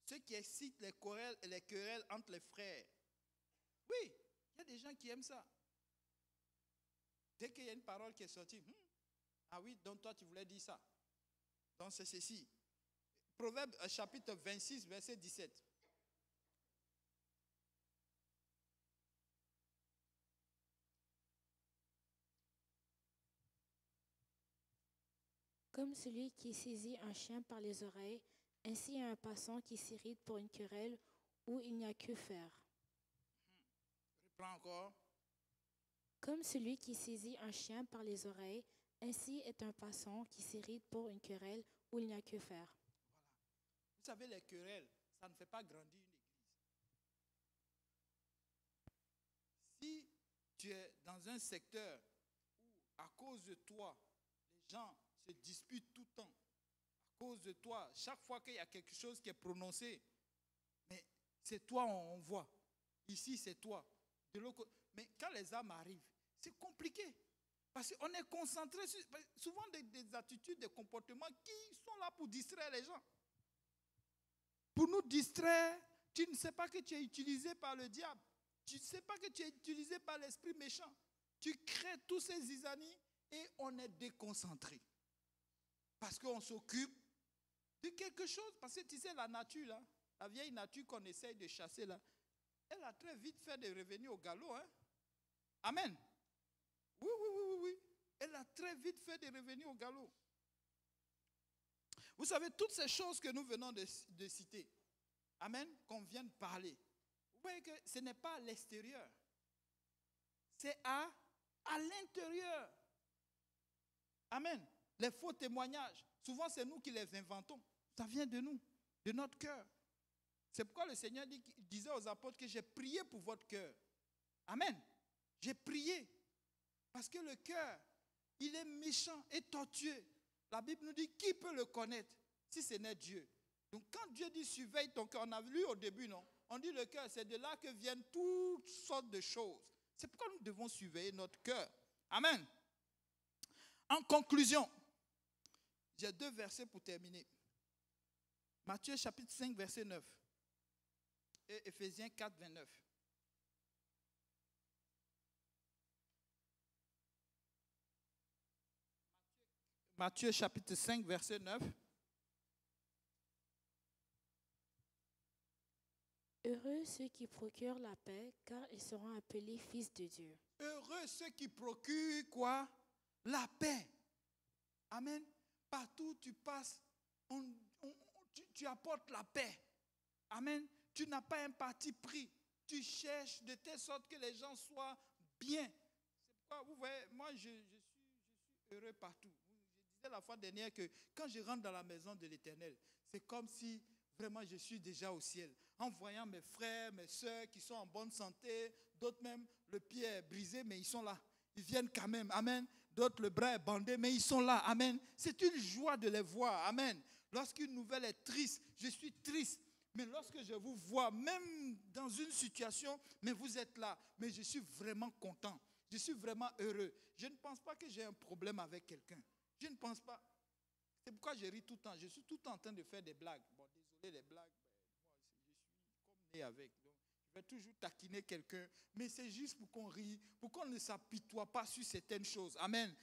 Ceux qui excitent les querelles entre les frères. Oui, il y a des gens qui aiment ça. Dès qu'il y a une parole qui est sortie, ah oui, donc toi tu voulais dire ça. Donc c'est ceci. Proverbe chapitre 26, verset 17. Comme celui qui saisit un chien par les oreilles, ainsi un passant qui s'irrite pour une querelle où il n'y a que faire. Reprends encore. Comme celui qui saisit un chien par les oreilles, ainsi est un passant qui s'irrite pour une querelle où il n'y a que faire. Voilà. Vous savez, les querelles, ça ne fait pas grandir une église. Si tu es dans un secteur où, à cause de toi, les gens se disputent tout le temps, à cause de toi, chaque fois qu'il y a quelque chose qui est prononcé, mais c'est toi, on voit. Ici, c'est toi. De l'autre côté. Mais quand les âmes arrivent, c'est compliqué. Parce qu'on est concentré sur souvent des attitudes, des comportements qui sont là pour distraire les gens. Pour nous distraire, tu ne sais pas que tu es utilisé par le diable. Tu ne sais pas que tu es utilisé par l'esprit méchant. Tu crées tous ces zizanies et on est déconcentré. Parce qu'on s'occupe de quelque chose. Parce que tu sais, la nature, là, la vieille nature qu'on essaye de chasser, là, elle a très vite fait de revenir au galop. Hein? Amen. Oui. Elle a très vite fait de revenir au galop. Vous savez, toutes ces choses que nous venons de citer, amen, qu'on vient de parler, vous voyez que ce n'est pas à l'extérieur. C'est à l'intérieur. Amen. Les faux témoignages, souvent c'est nous qui les inventons. Ça vient de nous, de notre cœur. C'est pourquoi le Seigneur disait aux apôtres que j'ai prié pour votre cœur. Amen. J'ai prié. Parce que le cœur, il est méchant et tortueux. La Bible nous dit, qui peut le connaître si ce n'est Dieu? Donc quand Dieu dit surveille ton cœur, on a lu au début, non? On dit le cœur, c'est de là que viennent toutes sortes de choses. C'est pourquoi nous devons surveiller notre cœur. Amen. En conclusion, j'ai 2 versets pour terminer. Matthieu chapitre 5, verset 9. Et Éphésiens 4, 29. Matthieu chapitre 5, verset 9. Heureux ceux qui procurent la paix, car ils seront appelés fils de Dieu. Heureux ceux qui procurent quoi? La paix. Amen. Partout où tu passes, tu apportes la paix. Amen. Tu n'as pas un parti pris. Tu cherches de telle sorte que les gens soient bien. C'est pourquoi, vous voyez, moi je suis heureux partout. Je disais la fois dernière que quand je rentre dans la maison de l'Éternel, c'est comme si vraiment je suis déjà au ciel. En voyant mes frères, mes soeurs qui sont en bonne santé, d'autres même, le pied est brisé, mais ils sont là. Ils viennent quand même. Amen. D'autres, le bras est bandé, mais ils sont là. Amen. C'est une joie de les voir. Amen. Lorsqu'une nouvelle est triste, je suis triste. Mais lorsque je vous vois, même dans une situation, mais vous êtes là. Mais je suis vraiment content. Je suis vraiment heureux. Je ne pense pas que j'ai un problème avec quelqu'un. Je ne pense pas. C'est pourquoi je ris tout le temps. Je suis tout le temps en train de faire des blagues. Bon, désolé les blagues, moi, je suis comme né avec. Donc, je vais toujours taquiner quelqu'un, mais c'est juste pour qu'on rie, pour qu'on ne s'apitoie pas sur certaines choses. Amen.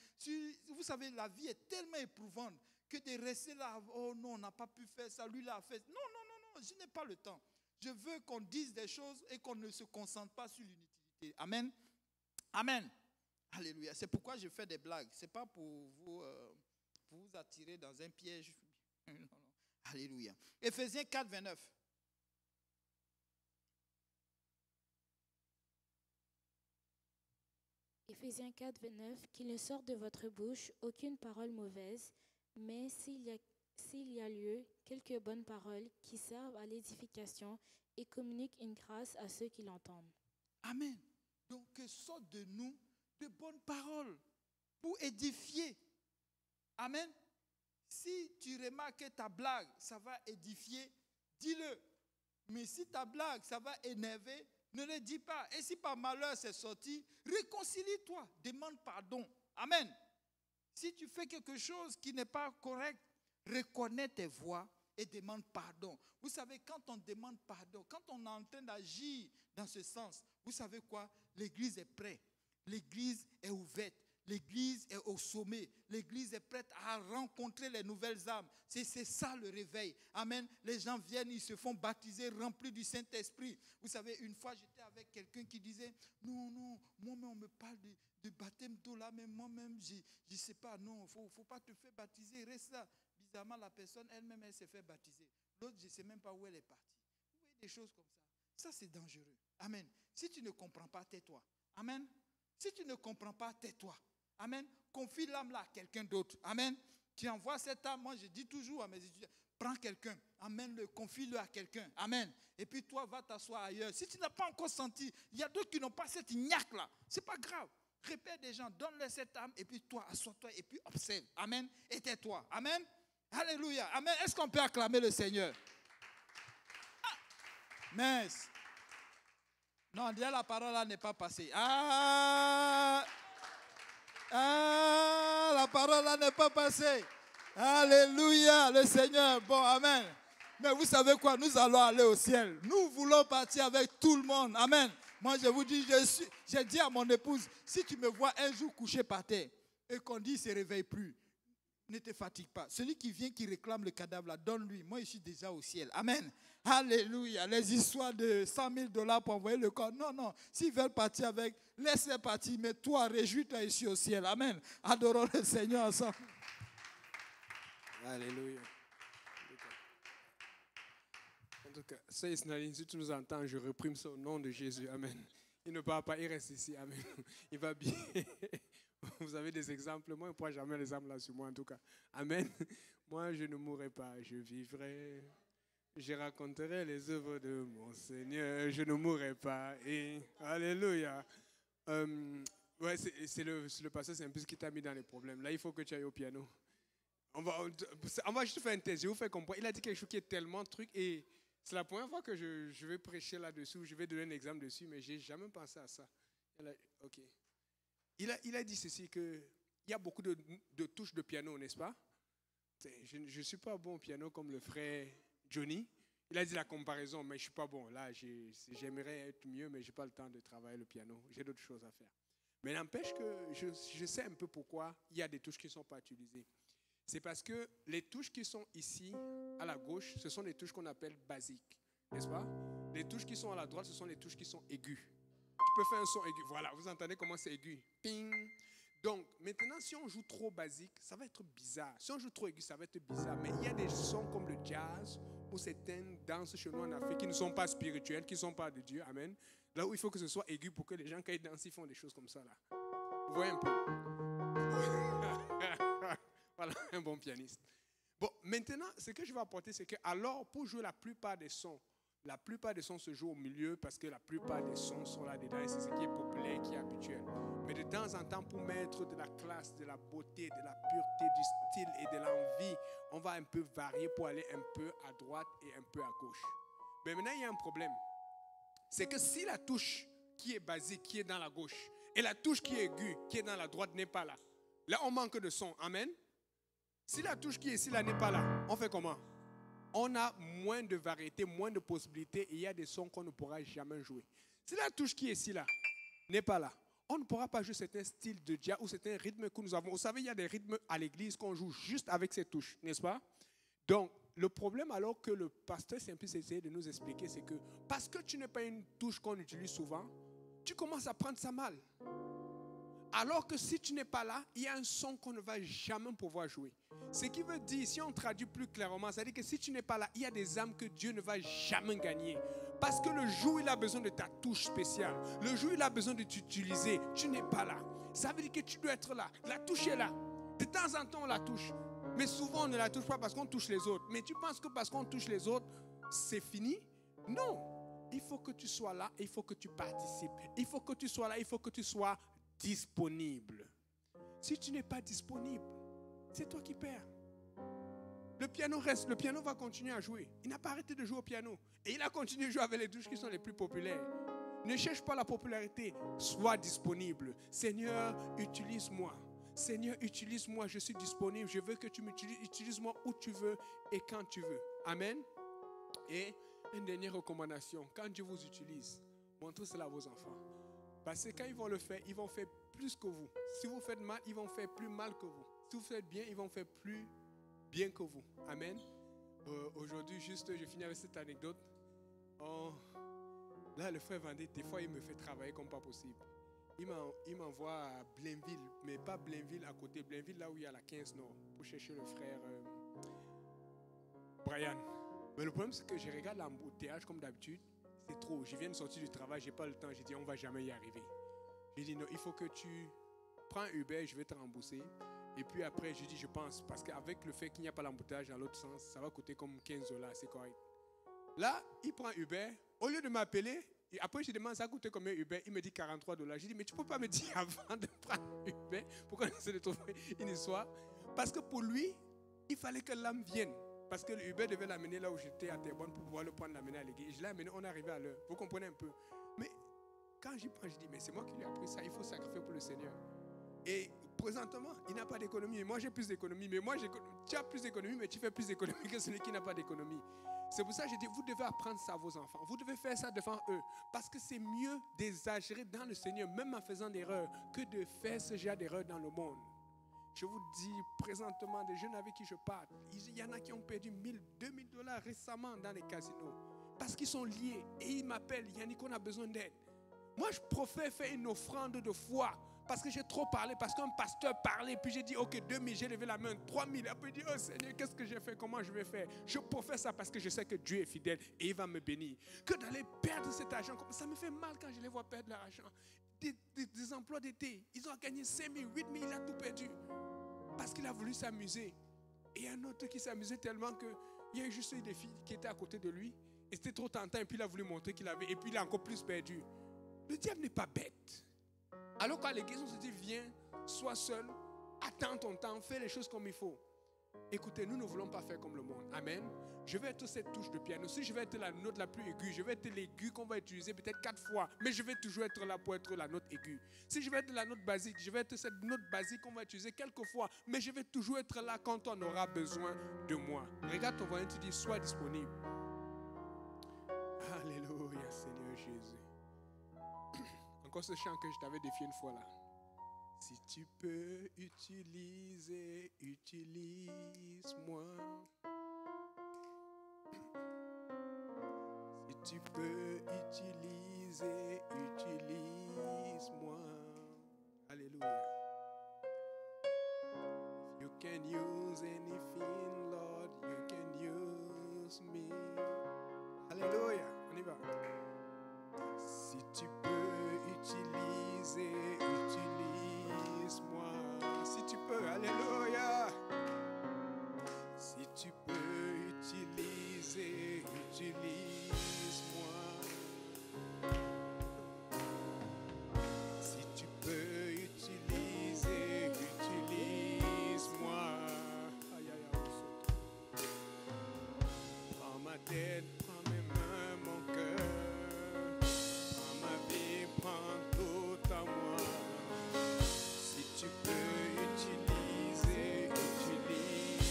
Vous savez, la vie est tellement éprouvante que de rester là, oh non, on n'a pas pu faire ça, lui l'a fait. Non, non, non, non, je n'ai pas le temps. Je veux qu'on dise des choses et qu'on ne se concentre pas sur l'inutilité. Amen. Amen. Alléluia. C'est pourquoi je fais des blagues. Ce n'est pas pour vous attirer dans un piège. Non, non. Alléluia. Éphésiens 4, 29. Éphésiens 4, 29. Qu'il ne sorte de votre bouche aucune parole mauvaise, mais s'il y a lieu, quelques bonnes paroles qui servent à l'édification et communiquent une grâce à ceux qui l'entendent. Amen. Donc que sortent de nous de bonnes paroles pour édifier. Amen. Si tu remarques que ta blague, ça va édifier, dis-le. Mais si ta blague, ça va énerver, ne le dis pas. Et si par malheur c'est sorti, réconcilie-toi, demande pardon. Amen. Si tu fais quelque chose qui n'est pas correct, reconnais tes voies et demande pardon. Vous savez, quand on demande pardon, quand on est en train d'agir dans ce sens, vous savez quoi? L'église est prête. L'église est ouverte. L'église est au sommet. L'église est prête à rencontrer les nouvelles âmes. C'est ça le réveil. Amen. Les gens viennent, ils se font baptiser, remplis du Saint-Esprit. Vous savez, une fois, j'étais avec quelqu'un qui disait, non, moi-même, on me parle de baptême d'eau là, mais moi-même, je ne sais pas, non, il ne faut pas te faire baptiser. Reste là. Bizarrement, la personne elle-même, elle s'est fait baptiser. L'autre, je ne sais même pas où elle est partie. Vous voyez des choses comme ça. Ça, c'est dangereux. Amen. Si tu ne comprends pas, tais-toi. Amen. Si tu ne comprends pas, tais-toi. Amen. Confie l'âme là à quelqu'un d'autre. Amen. Tu envoies cette âme, moi je dis toujours à mes étudiants, prends quelqu'un, amène-le, confie-le à quelqu'un. Amen. Et puis toi, va t'asseoir ailleurs. Si tu n'as pas encore senti, il y a d'autres qui n'ont pas cette niaque là. Ce n'est pas grave. Répète des gens, donne-leur cette âme, et puis toi, assois-toi, et puis observe. Amen. Et tais-toi. Amen. Alléluia. Amen. Est-ce qu'on peut acclamer le Seigneur? Mince. Non, déjà la parole là n'est pas passée. La parole là n'est pas passée. Alléluia, le Seigneur. Bon, amen. Mais vous savez quoi? Nous allons aller au ciel. Nous voulons partir avec tout le monde. Amen. Moi, je vous dis, j'ai dit à mon épouse, si tu me vois un jour couché par terre et qu'on dit, il ne se réveille plus, ne te fatigue pas. Celui qui vient, qui réclame le cadavre, là, donne-lui. Moi, je suis déjà au ciel. Amen. Alléluia. Les histoires de 100 000 $ pour envoyer le corps. Non, non. S'ils veulent partir avec, laisse-les partir. Mais toi, réjouis-toi ici au ciel. Amen. Adorons le Seigneur ensemble. Alléluia. En tout cas, Saïs Naline, si tu nous entends, je reprime ça au nom de Jésus. Amen. Il ne part pas, il reste ici. Amen. Il va bien. Vous avez des exemples. Moi, je ne prends jamais les âmes là sur moi, en tout cas. Amen. Moi, je ne mourrai pas, je vivrai. Je raconterai les œuvres de mon Seigneur. Je ne mourrai pas. Et alléluia. Ouais, c'est le passage, c'est un peu ce qui t'a mis dans les problèmes. Là, il faut que tu ailles au piano. On va juste faire un test. Je vous fais comprendre. Il a dit quelque chose qui est tellement truc. Et c'est la première fois que je vais prêcher là-dessus. Je vais donner un exemple dessus, mais je n'ai jamais pensé à ça. OK. Il a dit ceci, qu'il y a beaucoup de touches de piano, n'est-ce pas? Je ne suis pas bon au piano comme le frère Johnny. Il a dit la comparaison, mais je ne suis pas bon. Là, j'aimerais être mieux, mais je n'ai pas le temps de travailler le piano. J'ai d'autres choses à faire. Mais n'empêche que je sais un peu pourquoi il y a des touches qui ne sont pas utilisées. C'est parce que les touches qui sont ici, à la gauche, ce sont les touches qu'on appelle basiques, n'est-ce pas? Les touches qui sont à la droite, ce sont les touches qui sont aiguës. Tu peux faire un son aigu. Voilà, vous entendez comment c'est aigu. Ping. Donc, maintenant, si on joue trop basique, ça va être bizarre. Si on joue trop aigu, ça va être bizarre. Mais il y a des sons comme le jazz ou certaines danses chez nous en Afrique qui ne sont pas spirituelles, qui ne sont pas de Dieu. Amen. Là où il faut que ce soit aigu pour que les gens, quand ils dansent, ils font des choses comme ça. Là. Vous voyez un peu. Voilà, un bon pianiste. Bon, maintenant, ce que je vais apporter, c'est que alors, pour jouer la plupart des sons se jouent au milieu parce que la plupart des sons sont là-dedans et c'est ce qui est populaire, qui est habituel. Mais de temps en temps, pour mettre de la classe, de la beauté, de la pureté, du style et de l'envie, on va un peu varier pour aller un peu à droite et un peu à gauche. Mais maintenant, il y a un problème. C'est que si la touche qui est basique, qui est dans la gauche, et la touche qui est aiguë, qui est dans la droite, n'est pas là, là, on manque de son. Amen. Si la touche qui est ici là n'est pas là, on fait comment? On a moins de variété, moins de possibilités et il y a des sons qu'on ne pourra jamais jouer. Si la touche qui est ici là n'est pas là, on ne pourra pas jouer certains styles de jazz ou certains rythmes que nous avons. Vous savez, il y a des rythmes à l'église qu'on joue juste avec ces touches, n'est-ce pas? Donc, le problème alors que le pasteur Simplice essayait de nous expliquer, c'est que parce que tu n'es pas une touche qu'on utilise souvent, tu commences à prendre ça mal. Alors que si tu n'es pas là, il y a un son qu'on ne va jamais pouvoir jouer. Ce qui veut dire, si on traduit plus clairement, ça veut dire que si tu n'es pas là, il y a des âmes que Dieu ne va jamais gagner. Parce que le jour où il a besoin de ta touche spéciale, le jour où il a besoin de t'utiliser, tu n'es pas là. Ça veut dire que tu dois être là. La touche est là. De temps en temps, on la touche. Mais souvent, on ne la touche pas parce qu'on touche les autres. Mais tu penses que parce qu'on touche les autres, c'est fini? Non. Il faut que tu sois là, il faut que tu participes. Il faut que tu sois là, il faut que tu sois disponible. Si tu n'es pas disponible, c'est toi qui perds. Le piano reste, le piano va continuer à jouer. Il n'a pas arrêté de jouer au piano. Et il a continué de jouer avec les touches qui sont les plus populaires. Ne cherche pas la popularité, sois disponible. Seigneur, utilise-moi. Seigneur, utilise-moi, je suis disponible. Je veux que tu m'utilises. Utilise-moi où tu veux et quand tu veux. Amen. Et une dernière recommandation. Quand Dieu vous utilise, montrez cela à vos enfants. Parce que quand ils vont le faire, ils vont faire plus que vous. Si vous faites mal, ils vont faire plus mal que vous. Si vous faites bien, ils vont faire plus bien que vous. Amen. Aujourd'hui, juste, je finis avec cette anecdote. Là, le frère Vendée, des fois, il me fait travailler comme pas possible. Il m'envoie à Blainville, mais pas Blainville à côté. Blainville, là où il y a la 15 Nord, pour chercher le frère Brian. Mais le problème, c'est que je regarde l'embouteillage comme d'habitude. C'est trop. Je viens de sortir du travail, j'ai pas le temps. J'ai dit, on va jamais y arriver. J'ai dit, non, il faut que tu prends Uber, je vais te rembourser. Et puis après, je dis, je pense, parce qu'avec le fait qu'il n'y a pas l'embouteillage dans l'autre sens, ça va coûter comme 15 $, c'est correct. Là, il prend Uber. Au lieu de m'appeler, et après je demande, ça a coûté combien Uber? Il me dit 43 $. Je dis, mais tu ne peux pas me dire avant de prendre Uber pour qu'on essaie de trouver une histoire. Parce que pour lui, il fallait que l'âme vienne. Parce que Uber devait l'amener là où j'étais à Terrebonne pour pouvoir le prendre, l'amener à l'église. Je l'ai amené, on est arrivé à l'heure. Vous comprenez un peu? Mais quand j'y prends, je dis, mais c'est moi qui lui ai appris ça, il faut sacrifier pour le Seigneur. Et présentement, il n'a pas d'économie. Moi, j'ai plus d'économie. Mais moi, tu as plus d'économie, mais tu fais plus d'économie que celui qui n'a pas d'économie. C'est pour ça que je dis, vous devez apprendre ça à vos enfants. Vous devez faire ça devant eux. Parce que c'est mieux d'exagérer dans le Seigneur, même en faisant des erreurs, que de faire ce genre d'erreurs dans le monde. Je vous dis présentement, des jeunes avec qui je parle, il y en a qui ont perdu 1 000, 2 000 $ récemment dans les casinos. Parce qu'ils sont liés. Et ils m'appellent, Yannick, on a besoin d'aide. Moi, je préfère faire une offrande de foi. Parce que j'ai trop parlé, parce qu'un pasteur parlait, puis j'ai dit, ok, 2 000, j'ai levé la main, 3 000. Après, j'ai dit, oh Seigneur, qu'est-ce que j'ai fait, comment je vais faire? Je préfère ça parce que je sais que Dieu est fidèle et il va me bénir. Que d'aller perdre cet argent, ça me fait mal quand je les vois perdre leur argent. Des emplois d'été, ils ont gagné 5 000, 8 000, il a tout perdu. Parce qu'il a voulu s'amuser. Et un autre qui s'amusait tellement qu'il y a juste eu des filles qui étaient à côté de lui. Et c'était trop tentant, et puis il a voulu montrer qu'il avait, et puis il a encore plus perdu. Le diable n'est pas bête. Alors qu'à l'église, on se dit, viens, sois seul, attends ton temps, fais les choses comme il faut. Écoutez, nous ne voulons pas faire comme le monde. Amen. Je vais être cette touche de piano. Si je vais être la note la plus aiguë, je vais être l'aigu qu'on va utiliser peut-être 4 fois. Mais je vais toujours être là pour être la note aiguë. Si je vais être la note basique, je vais être cette note basique qu'on va utiliser quelques fois. Mais je vais toujours être là quand on aura besoin de moi. Regarde ton voisin, tu dis, sois disponible. Alléluia, Seigneur Jésus. Encore ce chant que je t'avais défié une fois là. Si tu peux utiliser, utilise-moi. Si tu peux utiliser, utilise-moi. Alléluia. If you can use anything, Lord, you can use me. Alléluia. On y va. Si tu peux utiliser, utilise-moi. Si tu peux, alléluia. Si tu peux utiliser, utilise-moi. Si tu peux utiliser, utilise-moi. Aïe, aïe, aïe. Prends ma tête, prends mes mains, mon cœur. Prends tout à moi. Si tu peux utiliser, utilise.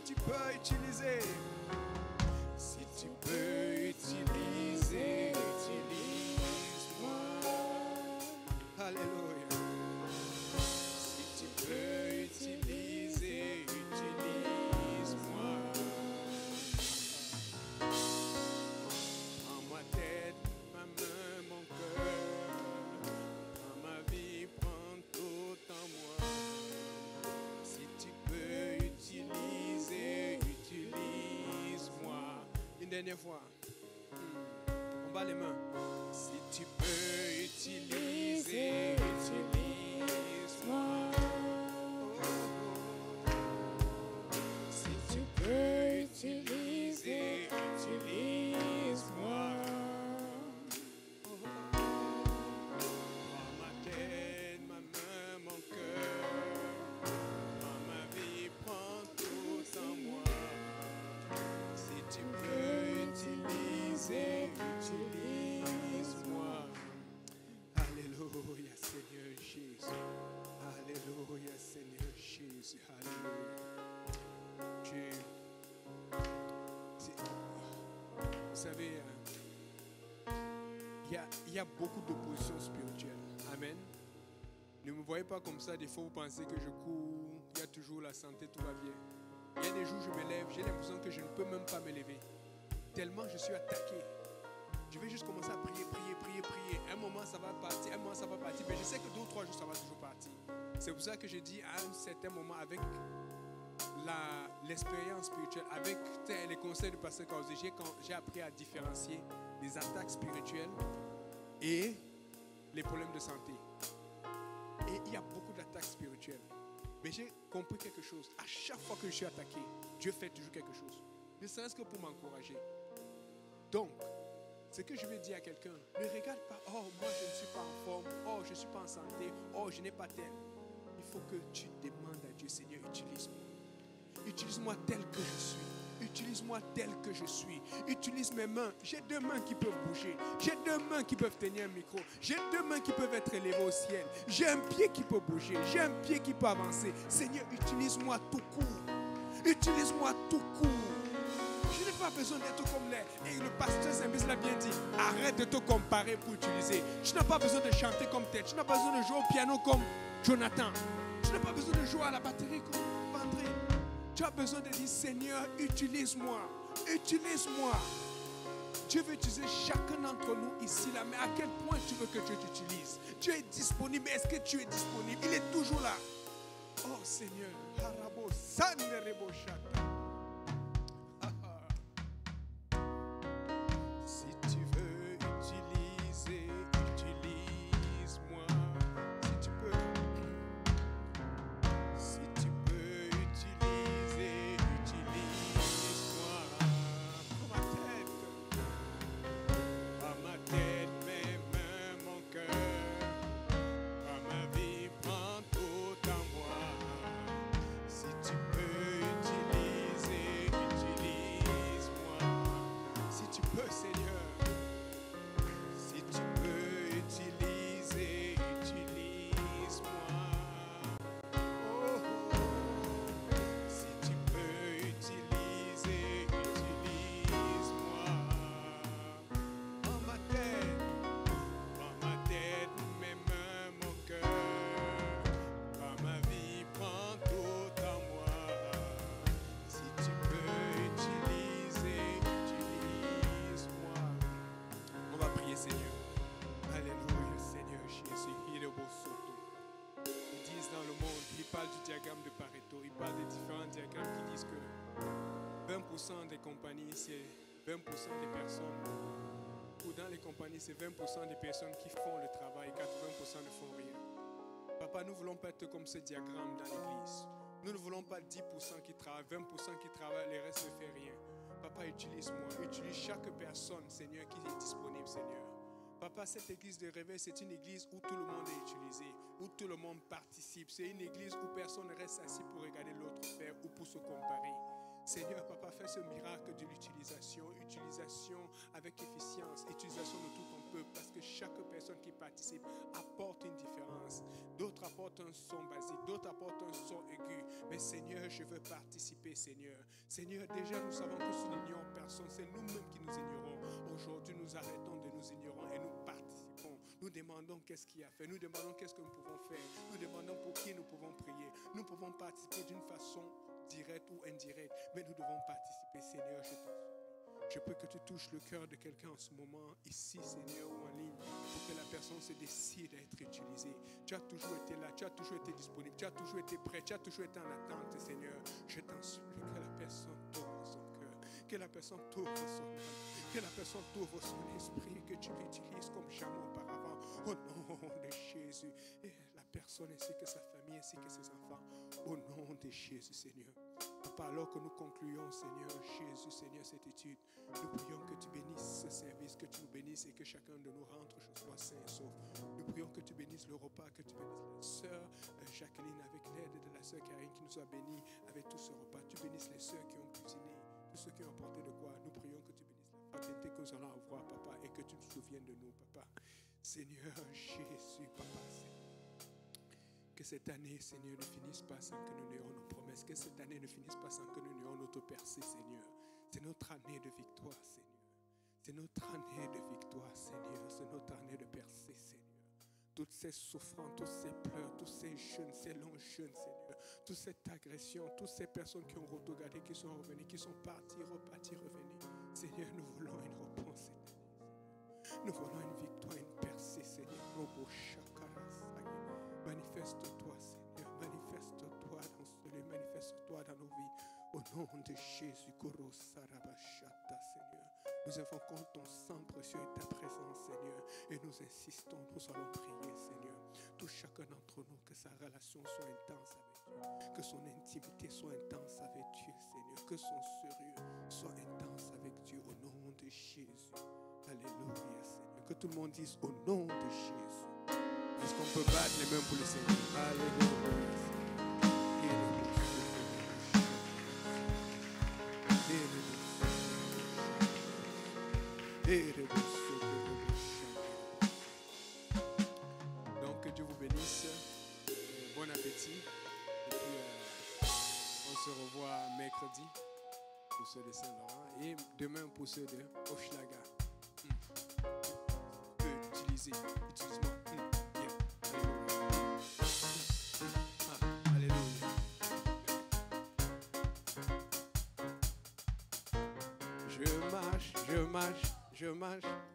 tu peux utiliser. Si tu peux utiliser, utilise-moi. Alléluia. Si tu peux utiliser, utilise-moi. Prends ma tête, ma main, mon cœur. Prends ma vie, prends tout en moi. Si tu peux utiliser, utilise-moi. Une dernière fois. On bat les mains. Si tu peux utiliser, utilise-moi. Si tu peux utiliser, utilise-moi. Prends ma tête, ma main, mon cœur. Prends ma vie, prends tout en moi. Si tu peux utiliser, utilise-moi. Alléluia, Seigneur Jésus. Alléluia, Seigneur Jésus. Alléluia. Vous savez, il y a beaucoup d'opposition spirituelle. Amen. Ne me voyez pas comme ça. Des fois, vous pensez que je cours. Il y a toujours la santé, tout va bien. Il y a des jours où je me lève, j'ai l'impression que je ne peux même pas me lever. Tellement je suis attaqué. Je vais juste commencer à prier. Un moment, ça va partir. Mais je sais que 2 ou 3 jours, ça va toujours partir. C'est pour ça que je dis à un certain moment, avec l'expérience spirituelle, avec les conseils du pasteur Kaouzé, j'ai appris à différencier les attaques spirituelles et les problèmes de santé. Et il y a beaucoup d'attaques spirituelles. Mais j'ai compris quelque chose. À chaque fois que je suis attaqué, Dieu fait toujours quelque chose. Ne serait-ce que pour m'encourager. Donc, ce que je veux dire à quelqu'un, ne regarde pas, oh, moi je ne suis pas en forme, oh, je ne suis pas en santé, oh, je n'ai pas tel. Il faut que tu demandes à Dieu, Seigneur, utilise-moi. Utilise-moi tel que je suis. Utilise-moi tel que je suis. Utilise mes mains. J'ai 2 mains qui peuvent bouger. J'ai 2 mains qui peuvent tenir un micro. J'ai 2 mains qui peuvent être élevées au ciel. J'ai un pied qui peut bouger. J'ai un pied qui peut avancer. Seigneur, utilise-moi tout court. Utilise-moi tout court. Je n'ai pas besoin d'être comme les... Et le pasteur Saint-Miz l'a bien dit. Arrête de te comparer pour utiliser. Tu n'as pas besoin de chanter comme tel. Tu n'as pas besoin de jouer au piano comme Jonathan. Tu n'as pas besoin de jouer à la batterie comme André. Tu as besoin de dire, Seigneur, utilise-moi. Utilise-moi. Dieu veut utiliser chacun d'entre nous ici, là. Mais à quel point tu veux que Dieu t'utilise? Dieu est disponible. Est-ce que tu es disponible? Il est toujours là. Oh Seigneur. Si tu veux utiliser, utilise-moi. Si tu peux. Si tu peux utiliser, utilise-moi. Prends ma tête, mes mains, mon cœur. Prends ma vie, prends tout en moi. Si tu peux utiliser, utilise-moi. Si tu peux, Seigneur. Si tu peux utiliser, utilise-moi. Oh, si tu peux utiliser, utilise-moi. Prends ma tête, mes mains, mon cœur. Prends ma vie, prends tout en moi. Si tu peux utiliser, utilise-moi. On va prier, Seigneur. Alléluia, Seigneur Jésus. Il est beau soto. Ils disent dans le monde, ils parlent du diagramme de Pareto, ils parlent des différents diagrammes qui disent que 20% des compagnies, c'est 20% des personnes, ou dans les compagnies, c'est 20% des personnes qui font le travail et 80% ne font rien. Papa, nous ne voulons pas être comme ce diagramme dans l'église. Nous ne voulons pas 10% qui travaillent, 20% qui travaillent, le reste ne fait rien. Papa, utilise-moi, utilise chaque personne, Seigneur, qui est disponible, Seigneur. Papa, cette église de réveil, c'est une église où tout le monde est utilisé, où tout le monde participe. C'est une église où personne ne reste assis pour regarder l'autre faire ou pour se comparer. Seigneur, papa, fais ce miracle de l'utilisation avec efficience, utilisation de tout ton peuple, parce que chaque personne qui participe apporte une différence. D'autres apportent un son basique, d'autres apportent un son aigu. Mais Seigneur, je veux participer, Seigneur. Seigneur, déjà nous savons que nous n'ignorons personne, c'est nous-mêmes qui nous ignorons. Aujourd'hui, nous arrêtons de nous ignorer et nous participons. Nous demandons qu'est-ce qu'il a fait, nous demandons qu'est-ce que nous pouvons faire, nous demandons pour qui nous pouvons prier. Nous pouvons participer d'une façon directe ou indirecte, mais nous devons participer. Seigneur, je t'en supplie. Je prie que tu touches le cœur de quelqu'un en ce moment, ici, Seigneur, ou en ligne, pour que la personne se décide à être utilisée. Tu as toujours été là, tu as toujours été disponible, tu as toujours été prêt, tu as toujours été en attente, Seigneur. Je t'en supplie que la personne t'ouvre son cœur, que la personne t'ouvre son âme, que la personne t'ouvre son esprit, que tu l'utilises comme jamais auparavant. Au nom de Jésus. Et la personne ainsi que sa famille, ainsi que ses enfants. Au nom de Jésus, Seigneur. Papa, alors que nous concluons, Seigneur Jésus, Seigneur, cette étude, nous prions que tu bénisses ce service, que tu nous bénisses et que chacun de nous rentre chez soi sain et sauf. Nous prions que tu bénisses le repas, que tu bénisses la sœur Jacqueline avec l'aide de la sœur Karine qui nous a bénis avec tout ce repas. Tu bénisses les sœurs qui ont cuisiné, tous ceux qui ont apporté de quoi. Nous prions que tu bénisses la fraternité que nous allons avoir, Papa, et que tu te souviennes de nous, Papa. Seigneur Jésus, Papa, que cette année, Seigneur, ne finisse pas sans que nous n'ayons nos promesses. Que cette année ne finisse pas sans que nous n'ayons notre percée, Seigneur. C'est notre année de victoire, Seigneur. C'est notre année de victoire, Seigneur. C'est notre année de percée, Seigneur. Toutes ces souffrances, tous ces pleurs, tous ces jeûnes, ces longs jeûnes, Seigneur. Toute cette agression, toutes ces personnes qui ont regardé, qui sont revenues, qui sont parties, reparties, revenues. Seigneur, nous voulons une réponse cette année, Seigneur. Nous voulons une victoire, une percée, Seigneur. Manifeste-toi, Seigneur. Manifeste-toi dans ce lieu. Manifeste-toi dans nos vies. Au nom de Jésus, Seigneur. Nous invoquons ton sang précieux et ta présence, Seigneur. Et nous insistons, nous allons prier, Seigneur. Touche chacun d'entre nous, que sa relation soit intense avec Dieu. Que son intimité soit intense avec Dieu, Seigneur. Que son sérieux soit intense avec Dieu. Au nom de Jésus. Alléluia, Seigneur. Que tout le monde dise au nom de Jésus. Est-ce qu'on peut battre les mains pour le Seigneur? Alléluia. Donc que Dieu vous bénisse. Bon appétit. Et puis on se revoit mercredi pour ceux de Saint-Laurent et demain pour ceux de Hochelaga. Utilise-moi. Alléluia. Je marche.